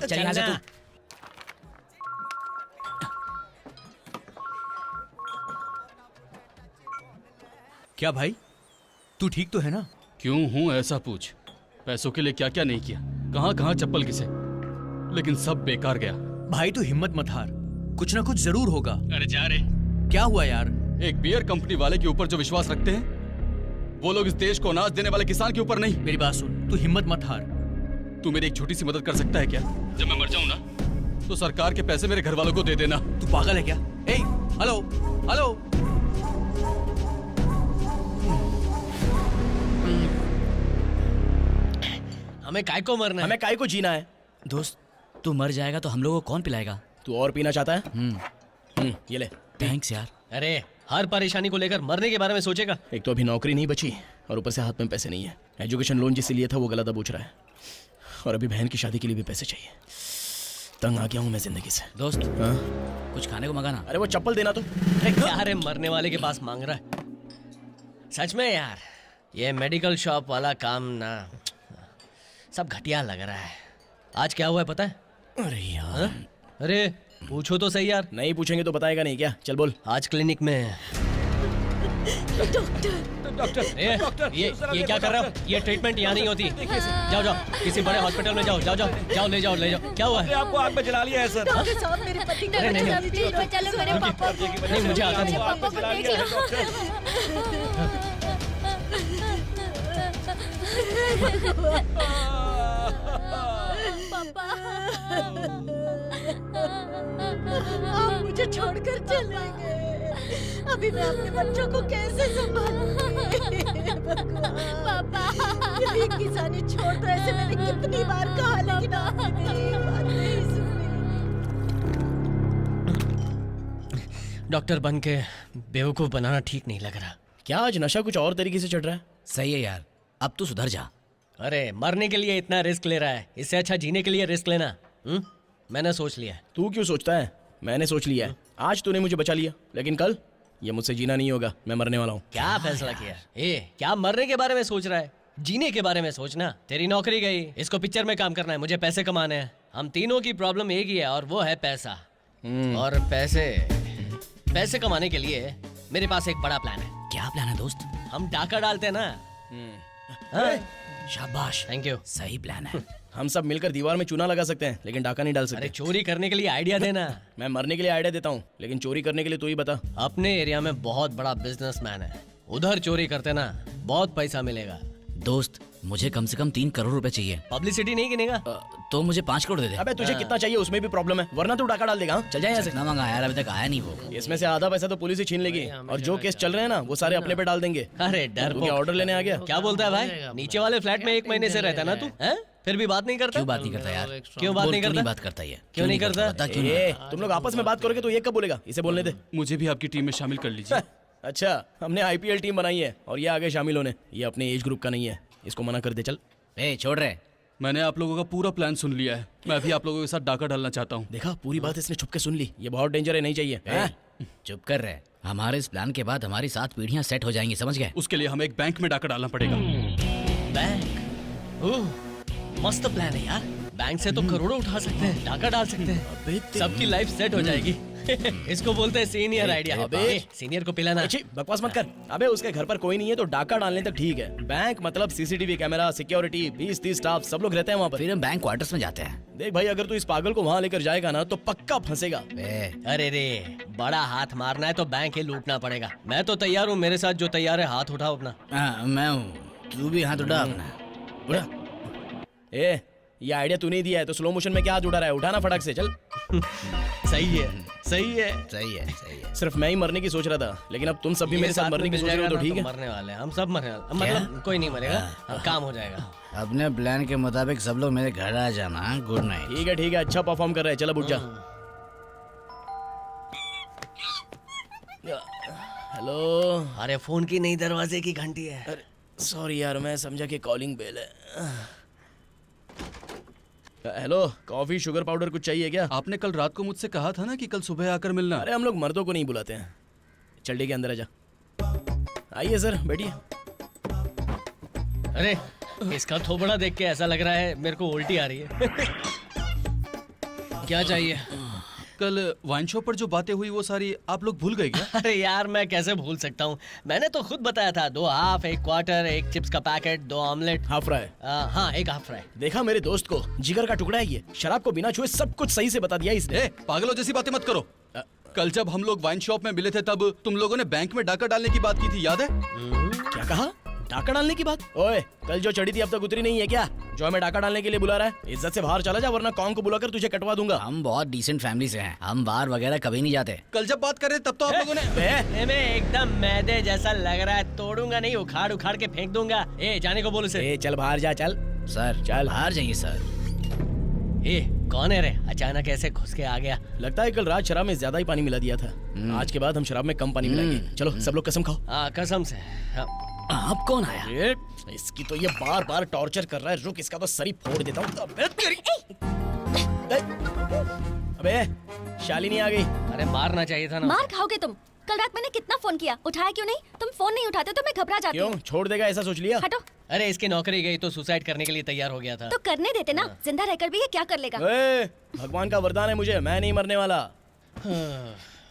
चल यहाँ से तू। क्या भाई, तू ठीक तो है ना? क्यों हूँ ऐसा पूछ। पैसों के लिए क्या क्या नहीं किया, कहाँ कहाँ चप्पल घिसे, लेकिन सब बेकार गया। भाई तू हिम्मत मत हार, कुछ ना कुछ जरूर होगा। अरे जा रे। क्या हुआ यार? एक बियर कंपनी वाले के ऊपर जो विश्वास रखते हैं, वो लोग इस देश को अनाज देने वाले किसान के ऊपर नहीं। मेरी बात सुन, तू हिम्मत मत हार। तू मेरी एक छोटी सी मदद कर सकता है क्या? जब मैं मर जाऊं ना, तो सरकार के पैसे मेरे घर वालों को दे देना। तू पागल है क्या? ए, हेलो हेलो। हमें काय को मरना है? हमें काय को जीना है। दोस्त, तू मर जाएगा तो हम लोगों को कौन पिलाएगा? तू और पीना चाहता है? ये ले। थैंक्स यार। अरे हर परेशानी को लेकर मरने के बारे में सोचेगा। एक तो अभी नौकरी नहीं बची और ऊपर से हाथ में पैसे नहीं है। एजुकेशन लोन जिससे लिया था वो गला दबोच रहा है और अभी बहन की शादी के लिए भी पैसे चाहिए। तंग आ गया हूँ मैं जिंदगी से। दोस्त, हाँ? कुछ खाने को मंगाना। अरे वो चप्पल देना तो। क्या रे मरने वाले के पास मांग रहा है? सच में यार, ये मेडिकल शॉप वाला काम ना सब घटिया लग रहा है। आज क्या हुआ है पता है? अरे यार। हाँ? अरे पूछो तो सही यार। नहीं पूछेंगे तो बताएगा नहीं क्या? चल बोल। आज क्लिनिक में डॉक्टर, ये क्या कर रहा हो? ये ट्रीटमेंट यहाँ नहीं होती। जाओ जाओ किसी बड़े हॉस्पिटल में जाओ। जाओ जाओ जाओ, ले जाओ ले जाओ। क्या हुआ है? आपको आग में जला लिया है सर। डॉक्टर साहब, मेरे पति को अरे नहीं, बचा लीजिए। चलो मेरे पापा को। नहीं मुझे आता नहीं। पापा को देख लो। पापा, आप मुझे छोड़कर चले गए। अभी मैं अपने बच्चों को कैसे संभालूंगी? पापा, एक किसानी छोड़ दो, ऐसे मैंने कितनी बार कहा, लेकिन आपने मेरी बात नहीं सुनी। डॉक्टर बन के बेवकूफ बनाना ठीक नहीं लग रहा। क्या आज नशा कुछ और तरीके से चढ़ रहा है? सही है यार, अब तू सुधर जा। अरे मरने के लिए इतना रिस्क ले रहा है, इससे अच्छा जीने के लिए रिस्क लेना। मैंने सोच लिया है। तू क्यों सोचता है? मैंने सोच लिया है। आज तूने मुझे बचा लिया, लेकिन कल ये मुझसे जीना नहीं होगा। मैं मरने वाला हूँ। क्या फैसला किया? क्या मरने के बारे में सोच रहा है? जीने के बारे में सोचना। तेरी नौकरी गई, इसको पिक्चर में काम करना है, मुझे पैसे कमाने हैं। हम तीनों की प्रॉब्लम एक ही है और वो है पैसा। और पैसे कमाने के लिए मेरे पास एक बड़ा प्लान है। क्या प्लान है दोस्त? हम डाका डालते हैं ना। हाँ? शाबाश, थैंक यू। सही प्लान है। हम सब मिलकर दीवार में चूना लगा सकते हैं, लेकिन डाका नहीं डाल अरे सकते। चोरी करने के लिए आइडिया देना। मैं मरने के लिए आइडिया देता हूँ, लेकिन चोरी करने के लिए तू ही बता। अपने एरिया में बहुत बड़ा बिजनेसमैन है, उधर चोरी करते ना बहुत पैसा मिलेगा। दोस्त, मुझे कम से कम 3 करोड़ रुपए चाहिए। पब्लिसिटी नहीं गिनेगा? तो मुझे 5 करोड़ दे दे। अबे तुझे कितना चाहिए उसमें भी प्रॉब्लम है, वरना तू डाका डाल देगा। हाँ? चल जाए यहाँ से। ना मंगा यार, अभी तक आया नहीं वो। इसमें से आधा पैसा तो पुलिस ही छीन लेगी और जो केस चल रहे हैं ना वो सारे अपने पे डाल देंगे। अरे डर तू क्या ऑर्डर लेने आ गया? क्या बोलता है भाई? नीचे वाले फ्लैट में 1 महीने से रहता है ना तू, हैं? फिर भी बात नहीं करता? क्यों बात नहीं करता यार? क्यों बात बोल, नहीं क्यों करता? बात करता ये? क्यों नहीं करता? बता क्यों नहीं ए, करता? तुम लोग आपस में बात करोगे तो ये कब बोलेगा? इसे बोलने दे। मुझे भी आपकी टीम में शामिल कर लीजिए। अच्छा, हमने आईपीएल टीम बनाई है और ये आगे शामिल होने। ये अपने एज ग्रुप का नहीं है, इसको मना कर दे। चल ए, छोड़ रहे। मैंने आप लोगों का पूरा प्लान सुन लिया है। मैं भी आप लोगों के साथ डाका डालना चाहता हूँ। देखा, पूरी बात इसने छुप के सुन ली। ये बहुत डेंजर है, नहीं चाहिए। चुप कर रहे। हमारे इस प्लान के बाद हमारी 7 पीढ़ियां सेट हो जाएंगी, समझ गए? उसके लिए हमें एक बैंक में डाका डालना पड़ेगा। बैंक? ओह, मस्त प्लान है यार। बैंक से तो करोड़ों उठा सकते हैं, डाका डाल सकते हैं, सबकी लाइफ सेट हो जाएगी। इसको बोलते हैं सीनियर आइडिया। अबे, सीनियर को पिलाना। अच्छी बकवास मत कर। अबे उसके घर पर कोई नहीं है तो डाका डालने तक ठीक है। बैंक मतलब सीसीटीवी कैमरा, सिक्योरिटी, 20-30 स्टाफ, सब लोग रहते हैं वहाँ पर। फिर हम बैंक क्वार्टर्स में जाते हैं। देख भाई, अगर तू इस पागल को वहाँ लेकर जाएगा ना तो पक्का फंसेगा। अरे रे, बड़ा हाथ मारना है तो बैंक ही लूटना पड़ेगा। मैं तो तैयार हूँ, मेरे साथ जो तैयार है हाथ उठाओ अपना। मैं हूँ, तू भी हाथ उठा अपना। उठा। ए, ये आइडिया तूने दिया है तो स्लो मोशन में क्या हाथ उठा रहा है? उठाना फटाक से। चल। सही है, सही है। सही है, सही है। सिर्फ मैं ही मरने की सोच रहा था, लेकिन अब तुम सब भी मेरे साथ मरने की सोच रहे हो तो ठीक है। मरने वाले हैं, हम सब मरने वाले, मतलब कोई नहीं मरेगा, काम हो जाएगा। अपने प्लान के मुताबिक सब लोग मेरे घर आ जाना। Good night. ठीक है ठीक है, अच्छा परफॉर्म कर रहा है। चल अब उठ जा। हेलो। अरे फोन की नहीं, दरवाजे की घंटी है। अरे सॉरी यार, मैं समझा कि कॉलिंग बेल है। हेलो, कॉफी, शुगर पाउडर कुछ चाहिए क्या? आपने कल रात को मुझसे कहा था ना कि कल सुबह आकर मिलना। अरे हम लोग मर्दों को नहीं बुलाते हैं। चल ठीक है, अंदर आजा। आइए सर, बैठिए। अरे इसका थोबड़ा देख के ऐसा लग रहा है मेरे को उल्टी आ रही है। क्या चाहिए? कल वाइन शॉप पर जो बातें हुई वो सारी आप लोग भूल गए क्या? अरे यार मैं कैसे भूल सकता हूँ, मैंने तो खुद बताया था 2 हाफ, 1 क्वार्टर, 1 चिप्स का पैकेट, 2 ऑमलेट। Half fry. हाँ 1 हाफ फ्राई। देखा मेरे दोस्त को, जिगर का टुकड़ा है ये। शराब को बिना छुए सब कुछ सही से बता दिया इसने। पागलों जैसी बातें मत करो। कल जब हम लोग वाइन शॉप में मिले थे तब तुम लोगों ने बैंक में डाका डालने की बात की थी, याद है? क्या कहा? डाका डालने की बात? ओए, कल जो चढ़ी थी अब तक उतरी नहीं है क्या? जो हमें डाका डालने के लिए बुला रहा है, इज्जत से बाहर चला जा वरना कॉन्ग को बुलाकर तुझे कटवा दूंगा। हम बहुत डिसेंट फैमिली से हैं, हम बार वगैरह कभी नहीं जाते। कल जब बात कर रहे तब तो आप लोगों ने मैं एकदम मैदे जैसा लग रहा है, तोड़ूंगा नहीं, उखाड़ उखाड़ के फेंक दूंगा। जाने को बोल उसे। चल बाहर जा, चल सर चल बाहर जाइए सर। कौन है रे? अचानक ऐसे घुस के आ गया। लगता है कल रात शराब में ज्यादा ही पानी मिला दिया था। आज के बाद हम शराब में कम पानी मिलाएंगे। चलो सब लोग कसम खाओ। हाँ कसम से। आप कौन आया? इसकी तो ये बार बार टॉर्चर कर रहा है। रुक, इसका तो सरी फोड़ देता हूँ। अबे शालिनी आ गई। अरे मारना चाहिए था ना। मार खाओगे तुम। कल रात मैंने कितना फोन किया, उठाया क्यों नहीं? तुम फोन नहीं उठाते तो मैं घबरा जाती हूँ। क्यों छोड़ देगा ऐसा सोच लिया? हटो। अरे इसकी नौकरी गई तो सुसाइड करने के लिए तैयार हो गया था। तो करने देते ना, जिंदा रहकर भी ये क्या कर लेगा? भगवान का वरदान है मुझे, मैं नहीं मरने वाला।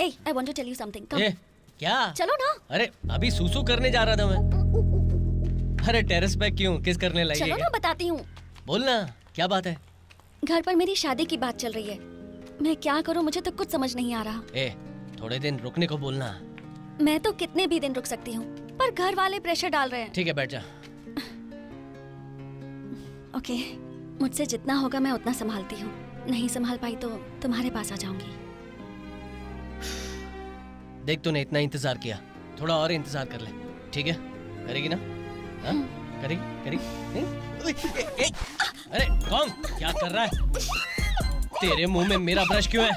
ए, I want to tell you something. Come. क्या? चलो ना। अरे अभी सूसू करने जा रहा था मैं। अरे टेरेस पे क्यों, किस करने लगी? चलो ना, बताती हूँ। बोलना क्या बात है? घर पर मेरी शादी की बात चल रही है। मैं क्या करूँ, मुझे तो कुछ समझ नहीं आ रहा। थोड़े दिन रुकने को बोलना। मैं तो कितने भी दिन रुक सकती हूँ, पर घर वाले प्रेशर डाल रहे हैं। ठीक है बैठ जा। ओके, मुझसे जितना होगा मैं उतना संभालती हूँ। नहीं संभाल पाई तो तुम्हारे पास आ जाऊंगी। देख तूने इतना इंतजार किया, थोड़ा और इंतजार कर ले। ठीक है, करेगी ना? हाँ? करेगी करेगी? अरे कौन क्या कर रहा है? तेरे मुंह में मेरा ब्रश क्यों है?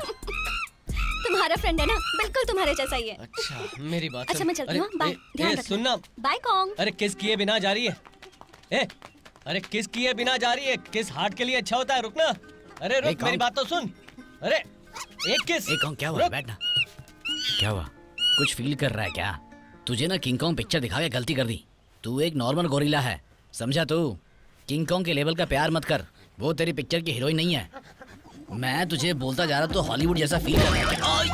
तुम्हारा फ्रेंड है ना, बिल्कुल तुम्हारे जैसा ही है। अच्छा मेरी बात अच्छा मैं चलती हूँ, बाय। ध्यान रखना। सुनना। बाय कॉन्ग। अरे किस किए बिना जा रही है? अरे किस किए बिना जा रही है? किस हार्ट के लिए अच्छा होता है? रुकना। अरे रुक, मेरी बात तो सुन। अरे एक किस। कौन क्या हुआ? बैठना। क्या हुआ? कुछ फील कर रहा है क्या? तुझे ना किंग कॉन्ग पिक्चर दिखा के गलती कर दी। तू एक नॉर्मल गोरिल्ला है, समझा? तू किंग कॉन्ग के लेवल का प्यार मत कर, वो तेरी पिक्चर की हीरोइन नहीं है। मैं तुझे बोलता जा रहा तो हॉलीवुड जैसा फील कर रहा है।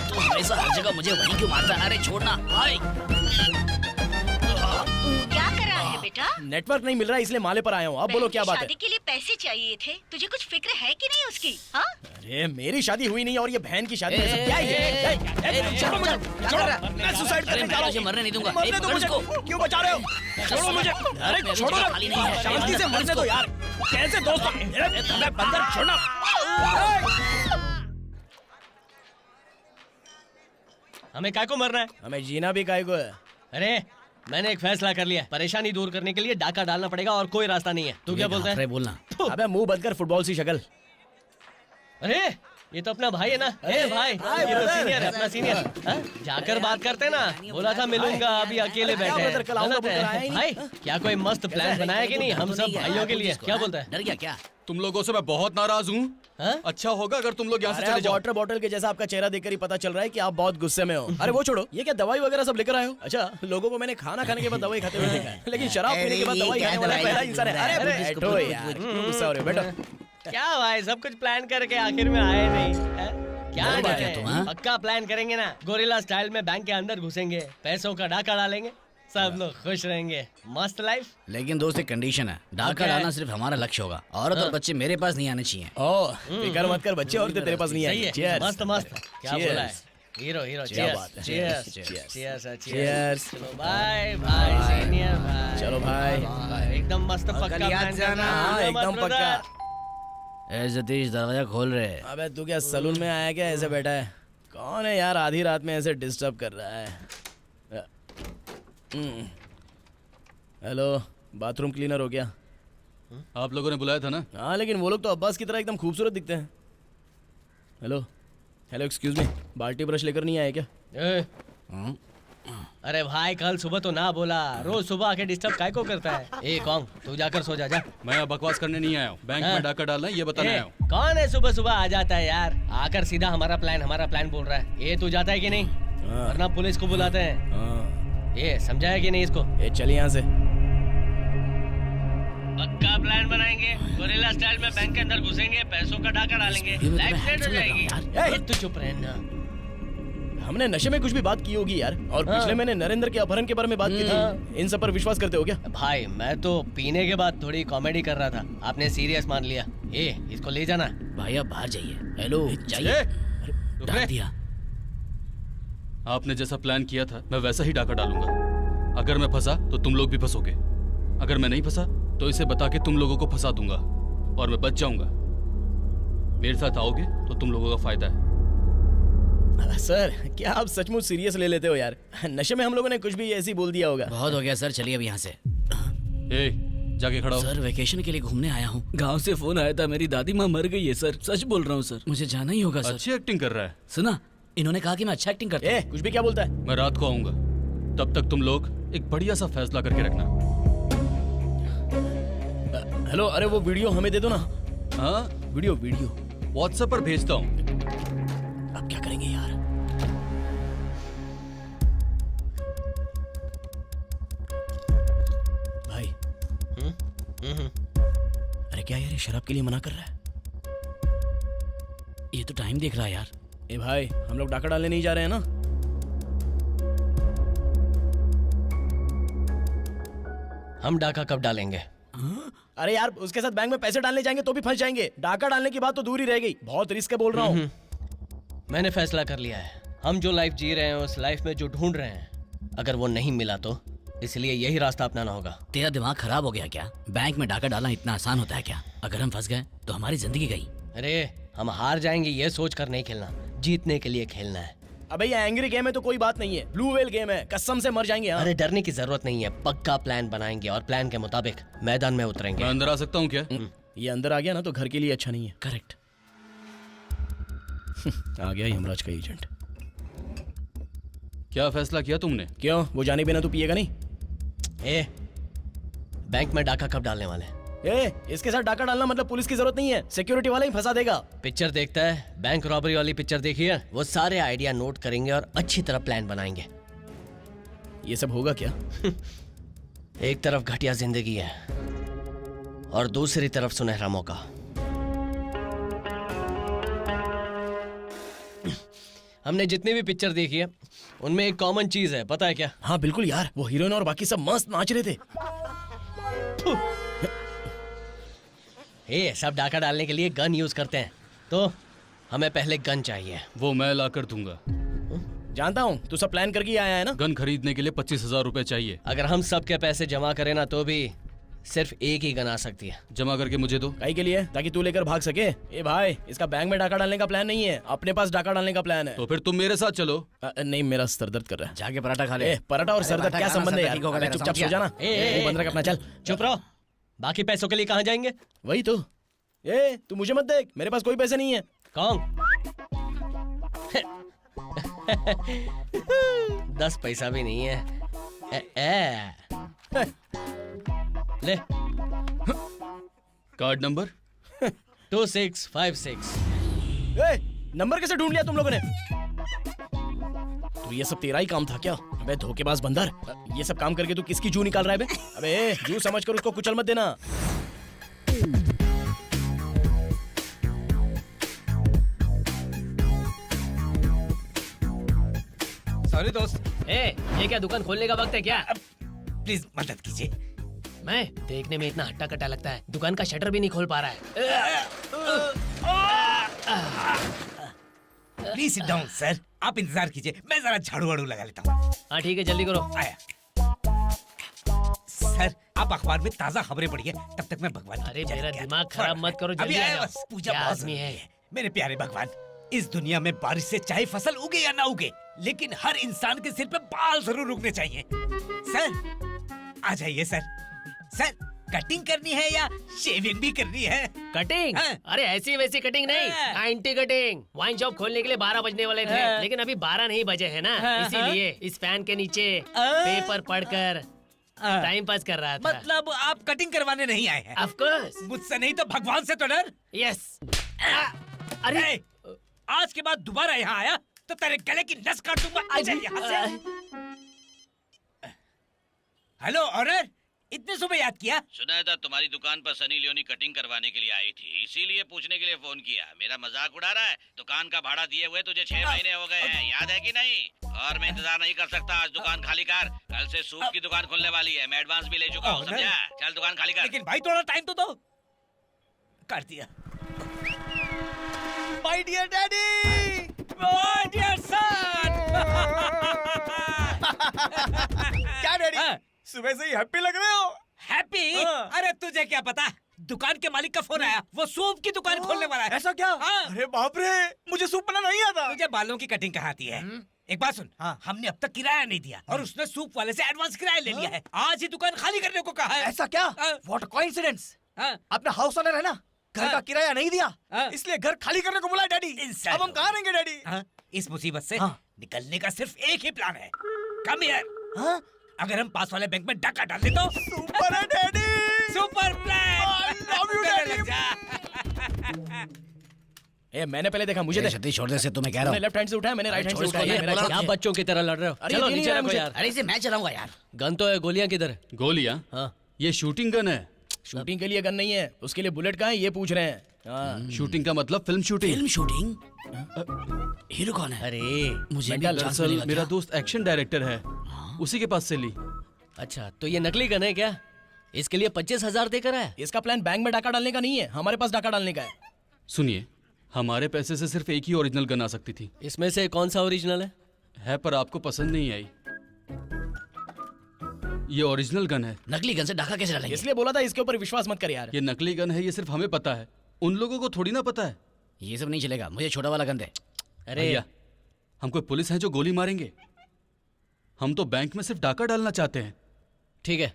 तू हमेशा हर जगह मुझे वहीं क्यों मारता है? अरे छोड़ना। क्या कर रहा है बेटा? नेटवर्क नहीं मिल रहा इसलिए माले पर आया हूँ। अब बोलो क्या बात है? शादी के लिए पैसे चाहिए थे, तुझे कुछ फिक्र है कि नहीं उसकी? हाँ? अरे मेरी शादी हुई नहीं और ये बहन की शादी है। क्या है? छोड़ो मुझे, छोड़ो। मैं सुसाइड करने जा रहा हूँ। मरने नहीं दूंगा। मरने दो मुझे। क्यों बचा रहे हो? छोड़ो मुझे। अरे छोड़ो ना, शांति से मरने दो यार। कैसे दोस्त? मैं बंदर, छोड़ना। हमें काय को मरना है? हमें जीना भी काय को है। अरे मैंने एक फैसला कर लिया, परेशानी दूर करने के लिए डाका डालना पड़ेगा और कोई रास्ता नहीं है। तू क्या बोलता है? बोलना। अबे मुंह बंद कर, फुटबॉल सी शक्ल। अरे ये तो अपना भाई है ना। अरे भाई ये तो सीनियर है, अपना सीनियर। जाकर बात करते ना, बोला था मिलूंगा, अभी अकेले बैठे हैं। गलत है भाई। क्या कोई मस्त प्लान बनाया कि नहीं हम सब भाइयों के लिए? क्या बोलता है? डर गया क्या? तुम लोगों से मैं बहुत नाराज हूँ। अच्छा होगा अगर तुम लोग यहाँ से चले जाओ। वाटर बॉटल के जैसा आपका चेहरा देखकर ही पता चल रहा है कि आप बहुत गुस्से में हो। अरे वो छोड़ो, ये क्या दवाई वगैरह सब लेकर आए हो? अच्छा, लोगों को मैंने खाना खाने के बाद दवाई खाते हुए देखा है, लेकिन शराब पीने के बाद दवाई खाने वाला पहला इंसान है। अरे बैठो यार, क्यों गुस्सा हो रहे हो? बैठो। क्या भाई, सब कुछ प्लान करके आखिर में आए नहीं? क्या तुम? पक्का प्लान करेंगे ना, गोरिल्ला स्टाइल में बैंक के अंदर घुसेंगे, पैसों का डाका डालेंगे, सब लोग खुश रहेंगे, मस्त लाइफ। लेकिन दोस्त एक कंडीशन है, डाका डालना सिर्फ हमारा लक्ष्य होगा। औरत और बच्चे मेरे पास नहीं आने चाहिए। ओह फिकर मत कर, बच्चे और तेरे पास नहीं आएंगे। मस्त मस्त। क्या बोला है? Hero hero. Cheers cheers cheers cheers. चलो बाय बाय सीनियर भाई। चलो भाई, एकदम मस्त पक्का प्लान करना। एकदम पक्का। ए सतीश, दरवाजा खोल रहे। अबे तू क्या सलून में आया क्या? ऐसे बैठा है? कौन है यार आधी रात में ऐसे डिस्टर्ब कर रहा है? हेलो, बाथरूम क्लीनर हो गया? आप लोगों ने बुलाया था ना? हाँ, लेकिन वो लोग तो अब्बास की तरह एकदम खूबसूरत दिखते हैं। हेलो हेलो, एक्सक्यूज मी, बाल्टी ब्रश लेकर नहीं आए क्या? अरे भाई कल सुबह तो ना बोला, रोज सुबह आके डिस्टर्ब काय को करता है? ए कौन, तू जाकर सो जा। जा। मैं बकवास करने नहीं आया हूँ, बैंक में डाका डालना है ये बताने आया हूँ। कौन है सुबह सुबह आ जाता है यार, आकर सीधा हमारा प्लान बोल रहा है। ये तू जाता है कि नहीं? वरना पुलिस को बुलाते हैं। ये समझाया कि नहीं इसको? ये चल यहाँ से। पक्का प्लान बनाएंगे, गोरिल्ला स्टाइल में बैंक के अंदर घुसेंगे, पैसों का डाका डालेंगे, ये लाइफ मैं सेट हो handsome लग जाएगी। रहा हूँ यार। ए, तू चुप रहना। हमने नशे में कुछ भी बात की होगी यार, और पिछले महीने नरेंद्र के अपहरण के बारे में बात की थी। इन सब पर विश्वास करते हो क्या? भाई मैं तो पीने के बाद थोड़ी कॉमेडी कर रहा था, आपने सीरियस मान लिया। ए इसको ले जाना। भाई आप बाहर जाइए। हेलो जाइए। ए, डाल दिया। आपने जैसा प्लान किया था मैं वैसा ही डाका डालूंगा। अगर मैं फंसा तो तुम लोग भी फंसोगे, अगर मैं नहीं फंसा तो इसे बता के तुम लोगों को फंसा दूंगा और मैं बच जाऊंगा। मेरे साथ आओगे तो तुम लोगों का फायदा है। सर क्या आप सचमुच सीरियस ले लेते हो यार? नशे में हम लोगों ने कुछ भी ऐसी बोल दिया होगा। बहुत हो गया सर, चलिए अब यहाँ से। ए, जाके खड़ा हो। सर वेकेशन के लिए घूमने आया हूँ। गांव से फोन आया था, मेरी दादी माँ मर गई है सर, सच बोल रहा हूँ सर। मुझे जाना ही होगा सर। अच्छी एक्टिंग कर रहा है। सुना, इन्होंने कहा कि मैं अच्छा एक्टिंग करता हूँ। कुछ भी क्या बोलता है? मैं रात को आऊंगा, तब तक तुम लोग एक बढ़िया सा फैसला करके रखना। हेलो, अरे वो वीडियो हमें दे दो ना। हाँ, वीडियो व्हाट्सएप पर भेजता हूँ। अब क्या करेंगे यार? भाई अरे क्या यार, ये शराब के लिए मना कर रहा है? ये तो टाइम देख रहा है यार। ए भाई, हम लोग डाका डालने नहीं जा रहे हैं ना? हम डाका कब डालेंगे? अरे यार, उसके साथ बैंक में पैसे डालने जाएंगे तो भी फंस जाएंगे। डाका डालने की बात तो दूर ही रह गई। बहुत रिस्क है बोल रहा हूँ। मैंने फैसला कर लिया है, हम जो लाइफ जी रहे हैं उस लाइफ में जो ढूंढ रहे हैं, अगर वो नहीं मिला तो इसलिए यही रास्ता अपनाना होगा। तेरा दिमाग खराब हो गया क्या? बैंक में डाका डालना इतना आसान होता है क्या? अगर हम फंस गए तो हमारी जिंदगी गई। अरे हम हार जाएंगे ये सोच कर नहीं खेलना, जीतने के लिए खेलना है। अबे ये एंग्री गेम है तो कोई बात नहीं है, ब्लू व्हेल गेम है, कसम से मर जाएंगे। हाँ? अरे डरने की जरूरत नहीं है, पक्का प्लान बनाएंगे और प्लान के मुताबिक मैदान में उतरेंगे। मैं अंदर आ सकता हूँ क्या? ये अंदर आ गया ना तो घर के लिए अच्छा नहीं है। करेक्ट। आ गया यमराज का एजेंट। क्या फैसला किया तुमने? क्यों, वो जाने बिना तू पिएगा नहीं? ए बैंक में डाका कब डालने वाले? इसके साथ डाका डालना मतलब पुलिस की जरूरत नहीं है, सिक्योरिटी वाला ही फंसा देगा। पिक्चर देखता है, बैंक रॉबरी वाली पिक्चर देखी है? वो सारे आइडिया नोट करेंगे और अच्छी तरह प्लान बनाएंगे। ये सब होगा क्या? एक तरफ घटिया जिंदगी है और दूसरी तरफ सुनहरा मौका। हमने जितनी भी पिक्चर देखी है उनमें एक कॉमन चीज है, पता है क्या? हाँ बिल्कुल यार, वो हीरोइन और बाकी सब मस्त नाच रहे थे। सब डाका डालने के लिए गन यूज करते हैं, तो हमें पहले गन चाहिए। वो मैं ला कर दूंगा। जानता हूँ तू सब प्लान करके आया है ना। गन खरीदने के लिए 25,000 रुपए चाहिए। अगर हम सबके पैसे जमा करें ना तो भी सिर्फ एक ही गन आ सकती है। जमा करके मुझे दो। काहे के लिए? ताकि तू लेकर भाग सके। ए भाई, इसका बैंक में डाका डालने का प्लान नहीं है, अपने पास डाका डालने का प्लान है। तो फिर तुम मेरे साथ चलो। नहीं, मेरा सर दर्द कर रहा है। जाके पराठा खा ले। पराठा और सर दर्द क्या संबंध है यार? ठीक होगा, अबे मेरा चुपचाप समझ सो जाना। ए, बंद रख अपना, चल। चुप रहो, बाकी पैसों के लिए कहाँ जाएंगे? वही तो। तू मुझे मत देख, मेरे पास कोई पैसे नहीं है। कौन? 10 पैसा भी नहीं है। ले कार्ड नंबर 2656। नंबर कैसे ढूंढ लिया तुम लोगों ने? तो ये सब तेरा ही काम था क्या? अबे धोखेबाज बंदर, ये सब काम करके तू किसकी जू निकाल रहा है बे? अबे जू समझकर उसको कुचल मत देना। सॉरी दोस्त, ये क्या दुकान खोलने का वक्त है क्या? प्लीज मदद कीजिए। मैं देखने में इतना हट्टा कट्टा लगता है, दुकान का शटर भी नहीं खोल पा रहा है। प्लीज सिट डाउन सर, आप इंतजार कीजिए, मैं जरा झाड़ू वाड़ू लगा लेता हूँ। हाँ ठीक है, जल्दी करो। आया। सर आप अखबार में ताजा खबरें पढ़िए, तब तक मैं भगवान की अरे पूजा मेरा करके दिमाग आता हूँ। खराब मत करो, अभी जल्दी आ आया जाओ। बस, पूजा क्या बहुत आदमी जरूरी है। है। मेरे प्यारे भगवान, इस दुनिया में बारिश से चाहे फसल उगे या ना उगे, लेकिन हर इंसान के सिर पे बाल जरूर उगने चाहिए। सर आ जाइए सर। सर कटिंग करनी है या शेविंग भी करनी है? कटिंग? हाँ। अरे ऐसी वैसी कटिंग नहीं, हाँ। 90 कटिंग। वाइन शॉप खोलने के लिए 12 बजने वाले थे, हाँ। लेकिन अभी 12 नहीं बजे है ना, हाँ, इसीलिए इस फैन के नीचे पेपर पढ़कर टाइम पास कर रहा था। मतलब आप कटिंग करवाने नहीं आए हैं? Of course. मुझसे नहीं तो भगवान से तो डर। यस। अरे ए, आज के बाद दोबारा यहाँ आया तो तेरे गले की नस काट दूंगा। आ जा यहाँ से। हेलो ऑनर, इतने सुबह याद किया? सुना था तुम्हारी दुकान पर सनी लियोनी कटिंग करवाने के लिए आई थी, इसीलिए पूछने के लिए फोन किया। मेरा मजाक उड़ा रहा है? दुकान का भाड़ा दिए हुए तुझे 6 महीने हो गए हैं, याद है कि नहीं? और मैं इंतजार नहीं कर सकता, आज दुकान खाली कर। कल से सूप की दुकान खुलने वाली है, मैं एडवांस भी ले चुका हूँ, समझा? चल दुकान खाली कर। लेकिन भाई थोड़ा टाइम तो दो। कर दिया। My dear daddy, my dear son. क्या डैडी, सुबह से ही हैप्पी लग रहे हो? हैप्पी? अरे तुझे क्या पता, दुकान के मालिक का फोन आया, वो सूप की दुकान खोलने वाला है। ऐसा क्या? अरे बाप रे, मुझे सूप बनाना नहीं आता। तुझे बालों की कटिंग कहाँ आती है? एक बात सुन, हमने अब तक किराया नहीं दिया और उसने सूप वाले से एडवांस किराया ले लिया है। आज ही दुकान खाली करने को कहा है। ऐसा क्या? What coincidence. अपना हाउस ओनर है ना, घर का किराया नहीं दिया, इसलिए घर खाली करने को बोला डैडी। अब हम कहाँ रहेंगे डैडी? इस मुसीबत से निकलने का सिर्फ एक ही प्लान है। Come here. अगर हम पास वाले बैंक में डाका डाल दे तो सुपर है daddy, super plan. Love you daddy. ए, मैंने पहले देखा, मुझे सतीश छोड़ दे से तुम्हें कह रहा हूँ। लेफ्ट हैंड से उठाया, मैंने राइट हैंड से उठाया। मेरा क्या बच्चों की तरह लड़ रहे हो? अरे चलो ये नहीं नीचे है रखो मुझे। यार। अरे इसे मैं चलाऊंगा यार। गन तो है, गोलियां किधर है? गोलियां? हाँ। ये शूटिंग गन है। शूटिंग के लिए गन नहीं है, उसके लिए बुलेट कहाँ है ये पूछ रहे हैं। शूटिंग का मतलब film shooting. Film shooting? Hero कौन है? अरे मुझे भी मेंटल। चांस दरअसल मिलेगा मेरा क्या? दोस्त एक्शन डायरेक्टर है, उसी के पास से ली। अच्छा, तो ये नकली गन है क्या? इसके लिए 25,000 देकर आया? इसका प्लान बैंक में डाका डालने का नहीं है, हमारे पास डाका डालने का है। सुनिए, हमारे पैसे से सिर्फ एक ही ओरिजिनल गन आ सकती थी। इसमें से कौन सा ओरिजिनल है? पर आपको पसंद नहीं आई। ये ओरिजिनल गन है। नकली गन से डाका कैसे डालेंगे? इसलिए बोला था इसके ऊपर विश्वास मत कर यार। ये नकली गन है, ये सिर्फ हमें पता है, उन लोगों को थोड़ी ना पता है। ये सब नहीं चलेगा, मुझे छोटा वाला गन दे। अरे भैया, हम कोई पुलिस हैं जो गोली मारेंगे? हम तो बैंक में सिर्फ डाका डालना चाहते हैं। ठीक है,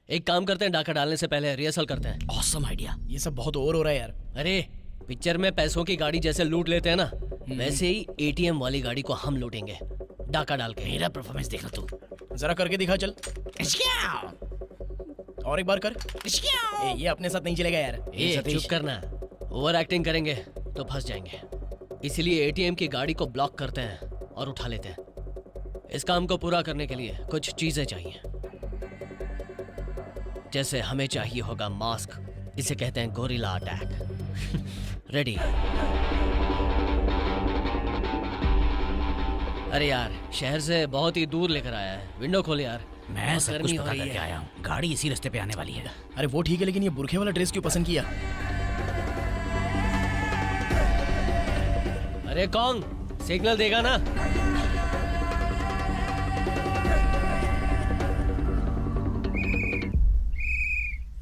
एक काम करते हैं, डाका डालने से पहले रिहर्सल करते हैं। Awesome idea. ये सब बहुत ओवर हो रहा है यार। अरे पिक्चर में पैसों की गाड़ी जैसे लूट लेते हैं ना, वैसे ही एटीएम वाली गाड़ी को हम लूटेंगे, डाका डाल के। मेरा परफॉर्मेंस देखना तू। जरा करके दिखा, चल। और एक बार कर। ए, ये अपने साथ नहीं चलेगा यार। ए, चुप करना, ओवर एक्टिंग करेंगे तो फंस जाएंगे। इसलिए एटीएम की गाड़ी को ब्लॉक करते हैं और उठा लेते हैं। इस काम को पूरा करने के लिए कुछ चीजें चाहिए, जैसे हमें चाहिए होगा मास्क, इसे कहते हैं गोरिल्ला अटैक। रेडी? अरे यार, शहर से बहुत ही दूर लेकर आया है, विंडो खोल यार। मैं बहुत सब गर्मी कुछ हो पता रही करके है। आया हूँ, गाड़ी इसी रास्ते पे आने वाली है। अरे वो ठीक है, लेकिन ये बुरखे वाला ड्रेस क्यों पसंद किया? अरे कौन सिग्नल देगा ना?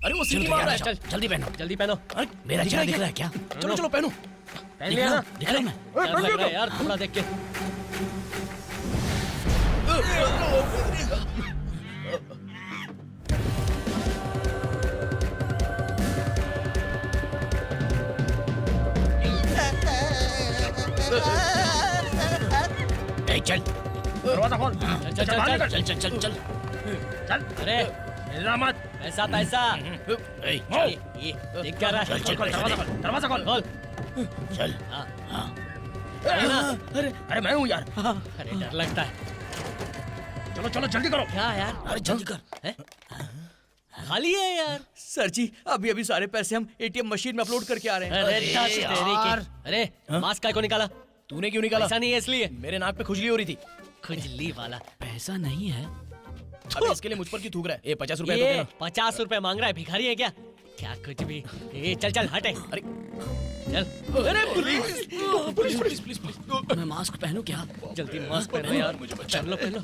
अरे वो सीटी मार रहा है। चल जल्दी पहनो। जल्दी पहनो। अरे मेरा चेहरा दिख रहा है क्या? चलो चलो पहनो। पहन लिया ना? दिख रहा है मैं? डर लग रहा है यार थोड़ा देख के। ए, चल दरवाजा खोल। चल चल चल चल। चल चल चल चल। अरे हिलना मत। ऐसा तैसा। ए, ये देख क्या रहा है? चल, चल, दरवाजा खोल, दरवाजा खोल। खोल। चल। अरे मैं हूँ यार। अरे डर लगता है। चलो चलो जल्दी करो। क्या यार? अरे जल्दी कर। हैं? खाली है यार। सर जी, अभी अभी सारे पैसे हम एटीएम मशीन में अपलोड करके आ रहे हैं। अरे दस तेरी की। अरे मास्क काय को निकाला? तूने क्यों निकाला? ऐसा नहीं है इसलिए। मेरे नाक पे खुजली हो रही थी। खुजली वाला। पैसा नहीं है। अबे इसके लिए मुझ पर क्यों थूक रहा है? 50 रुपए दो ये देना। 50 रुपए मांग रहा है, भिखारी है क्या? क्या कुछ भी। ए चल चल हटे। अरे चल। अरे police police police please please. मैं मास्क पहनूं क्या? जल्दी मास्क पहनो यार। पहन लो पहन लो।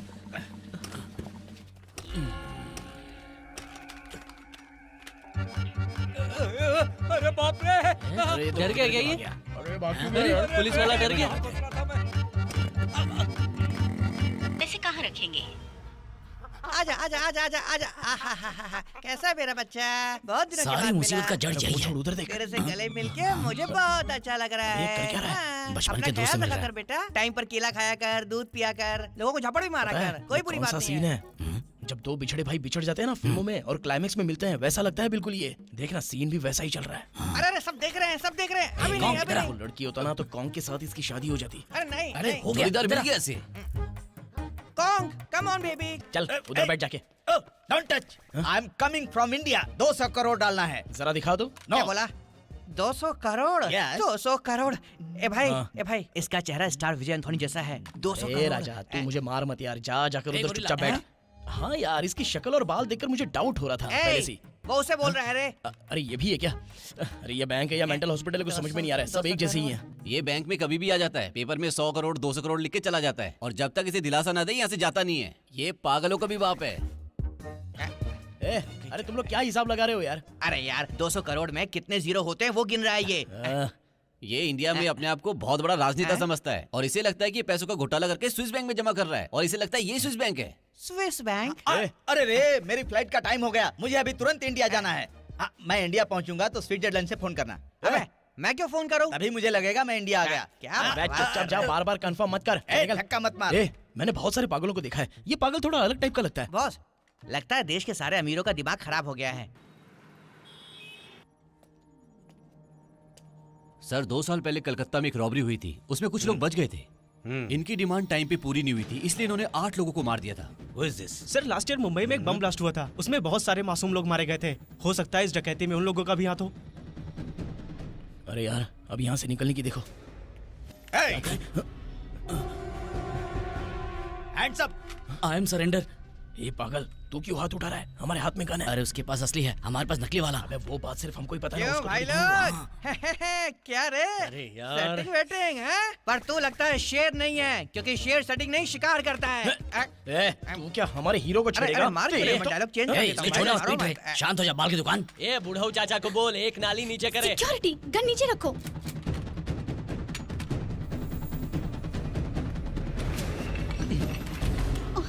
अरे बाप रे। अरे डर गया क्या ये? अरे बाकी अरे पुलिस वाला डर गया। पैसे कहाँ रखेंगे? आजा आजा आजा आजा आजा। आहा, कैसा है मेरा बच्चा? बहुत दिनों के सारी बाद मुसीबत मिला। का जड़ यही है। उधर देख। तेरे से गले मिलके मुझे बहुत अच्छा लग रहा ये है। कर क्या रहा है? हाँ, बचपन अपना के दोस्त से ख्याल मिल रखा रहा है। कर बेटा। टाइम पर केला खाया कर, दूध पिया कर, लोगों को झापड़ भी मारा पता है, कर, कोई ये बुरी कौन बात सा नहीं सीन है। है? जब दो बिछड़े भाई बिछड़ जाते हैं ना फिल्मों में और क्लाइमेक्स में मिलते हैं, वैसा लगता है बिल्कुल। ये देखना, सीन भी वैसा ही चल रहा है। अरे अरे सब देख रहे हैं, सब देख रहे हैं। अभी नहीं, अभी वो नहीं। लड़की होता ना तो कॉन्ग के साथ इसकी शादी हो जाती। अरे नहीं अरे नहीं। हो गया। जोड़ीदार मिल गया ऐसे। Kong come on baby. चल उधर बैठ जाके। Don't touch, I am coming from India. 200 crore डालना है। जरा दिखा दो। क्या बोला? 200 करोड़? Yes. 200 करोड़? ए भाई इसका चेहरा स्टार विजय एंथोनी जैसा है। 200 ए करोड़। राजा, तू मुझे मार मत यार, जा जाकर उधर चुपचाप बैठ। हाँ यार, इसकी शक्ल और बाल देखकर मुझे डाउट हो रहा था पहले से ही। वो उसे बोल रहा है रे। अरे ये भी है क्या? अरे ये बैंक है या मेंटल हॉस्पिटल है, कुछ समझ में नहीं आ रहा है, सब एक जैसे ही हैं। ये बैंक में कभी भी आ जाता है, पेपर में 100 करोड़ 200 करोड़ लिख के चला जाता है, और जब तक इसे दिलासा ना दे यहाँ से जाता नहीं है। ये पागलों का भी बाप है। अरे तुम लोग क्या हिसाब लगा रहे हो यार? अरे यार 200 करोड़ में कितने जीरो होते हैं वो गिन रहा है ये। ये इंडिया में अपने आप को बहुत बड़ा राजनेता समझता है, और इसे लगता है कि पैसों का घोटाला करके स्विस बैंक में जमा कर रहा है, और इसे लगता है ये स्विस बैंक है। Swiss bank? अरे रे, मेरी फ्लाइट का टाइम हो गया, मुझे अभी तुरंत इंडिया जाना है। मैं इंडिया पहुंचूंगा तो स्विट्जरलैंड से फोन करना। अबे मैं क्यों फोन करूं? अभी मुझे लगेगा मैं इंडिया आ गया। क्या? चुपचाप जा, बार बार कंफर्म मत कर। धक्का मत मार। मैंने बहुत सारे पागलों को देखा है, ये पागल थोड़ा अलग टाइप का लगता है। बॉस, लगता है देश के सारे अमीरों का दिमाग खराब हो गया है। सर 2 साल पहले कलकत्ता में एक रॉबरी हुई थी, उसमें कुछ लोग बच गए थे। इनकी डिमांड टाइम पे पूरी नहीं हुई थी, इसलिए इन्होंने 8 लोगों को मार दिया था। सर लास्ट ईयर मुंबई में एक बम ब्लास्ट हुआ था, उसमें बहुत सारे मासूम लोग मारे गए थे। हो सकता है इस डकैती में उन लोगों का भी हाथ हो। अरे यार, अब यहाँ से निकलने की देखो। Hands up. I am surrender. ये पागल, तू क्यों हाथ उठा रहा है? हमारे हाथ में गन है। अरे उसके पास असली है, हमारे पास नकली वाला। अबे वो बात सिर्फ हमको ही पता है। क्यों भाई लोग? क्या रे? अरे यार। सेटिंग वेटिंग है? पर तू लगता है शेर नहीं है, क्योंकि शेर सेटिंग नहीं शिकार करता है। तू क्या हमारे हीरो को छेड़ेगा? मार के डायलॉग चेंज कर देता हूं। छोड़ो, स्पीड में शांत हो जा, बाल की दुकान। ए बुढ़ऊ चाचा को बोल एक नाली नीचे करे। सिक्योरिटी, गन नीचे रखो।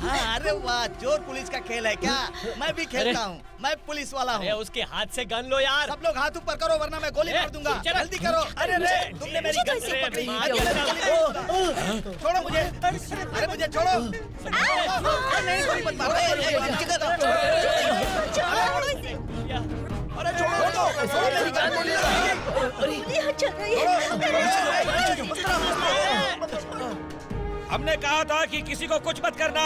अरे वाह, चोर पुलिस का खेल है क्या? मैं भी खेलता हूँ, मैं पुलिस वाला अरे हूँ। उसके हाथ से गन लो यार। सब लोग हाथ ऊपर करो वरना मैं गोली मार दूंगा। जल्दी करो। अरे रे, तुमने मेरी गन से पकड़ी। छोड़ो मुझे, अरे मुझे छोड़ो। नहीं, गोली मत मारो। अरे छोड़ो मेरी गन। हमने कहा था कि किसी को कुछ मत करना।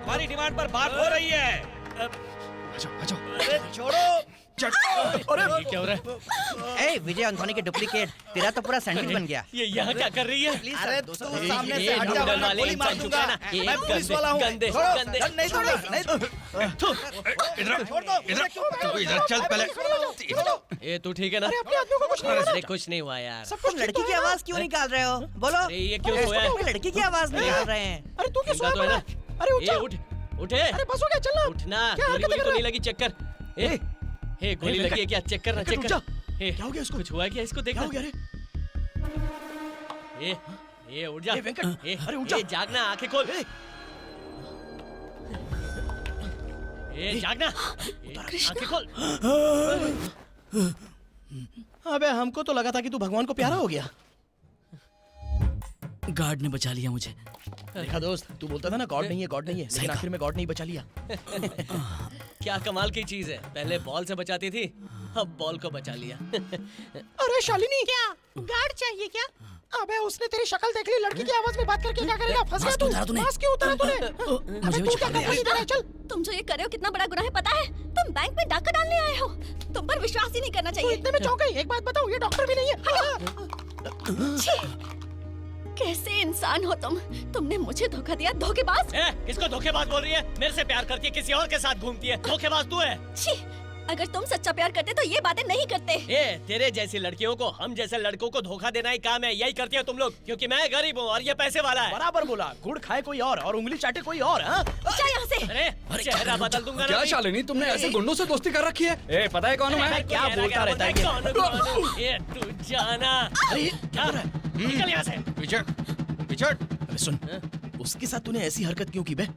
हमारी डिमांड पर बात हो रही है। अरे छोड़ो। अरे क्या हो रहा है? ए विजय एंथोनी के डुप्लीकेट, तेरा तो पूरा सैंडविच बन गया। ये यहाँ क्या कर रही है? अरे तू सामने से हट जा वरना गोली मार दूंगा। मैं पुलिस वाला हूँ। गंदे गन नहीं छोड़ो, नहीं छोड़ दो। इधर चल पहले। ए तू ठीक है ना? अरे कुछ नहीं हुआ यार। सब कुछ लड़की की आवाज क्यों निकाल रहे हो? बोलो। अरे ये क्यों सोया है? लड़की की आवाज निकाल रहे हैं। अरे तू क्यों सोया है? अरे उठ उठे। अरे बस हो गया, चल उठना। गोली तो नहीं लगी, चेक कर। ए गोली लगी है क्या? चेक करना, चेक कर। क्या हो गया इसको? कुछ हुआ क्या इसको? देखा क्या हो गया रे? ए उठ जा। वेंकट, अरे उठ जा, जागना, आंखें खोल। ए जागना, आंखें खोल। अबे हमको तो लगा था कि तू भगवान को प्यारा हो गया। गार्ड ने बचा लिया मुझे। देखा दोस्त, तू बोलता था ना गॉड नहीं है, गॉड नहीं है, लेकिन आखिर में गॉड नहीं बचा लिया। क्या कमाल की चीज है, पहले बॉल से बचाती थी, अब बॉल को बचा लिया। अरे शालिनी, क्या गार्ड चाहिए क्या? अबे उसने तेरी शक्ल देख ली, लड़की की आवाज में बात करके क्या करेगा? फंस गया तू। मास्क क्यों उतारा तूने? मुझे भी छुपा दिया। इधर आ, चल। तुम जो ये कर रहे हो कितना बड़ा गुनाह है पता है? तुम बैंक में डाका डालने आए हो, तुम पर विश्वास ही नहीं करना तू चाहिए। इतने में चौंक गई। एक बात बताऊं, ये डॉक्टर भी नहीं है। छी! कैसे इंसान हो तुमने मुझे धोखा दिया, धोखेबाज। किसको धोखेबाज बोल रही है? मेरे से प्यार करती है, किसी और के साथ घूमती है, धोखेबाज तू है। छी! अगर तुम सच्चा प्यार करते तो ये बातें नहीं करते। तेरे जैसी लड़कियों को, हम जैसे लड़कों को धोखा देना ही काम है, यही करती है तुम लोग, क्योंकि मैं गरीब हूँ और ये पैसे वाला है। बराबर बोला, गुड़ खाए कोई और उंगली चाटे कोई और। जा यहाँ से। अरे चेहरा बदल दूंगा। क्या शालिनी, तुमने ऐसे गुंडों से दोस्ती कर रखी है? ए पता है कौन हूँ मैं? क्या बोलता रहता है ये? तू जाना। अरे क्या निकल यहाँ से। पिछड़। अबे सुन, उसके साथ तूने ऐसी हरकत क्यों की बे?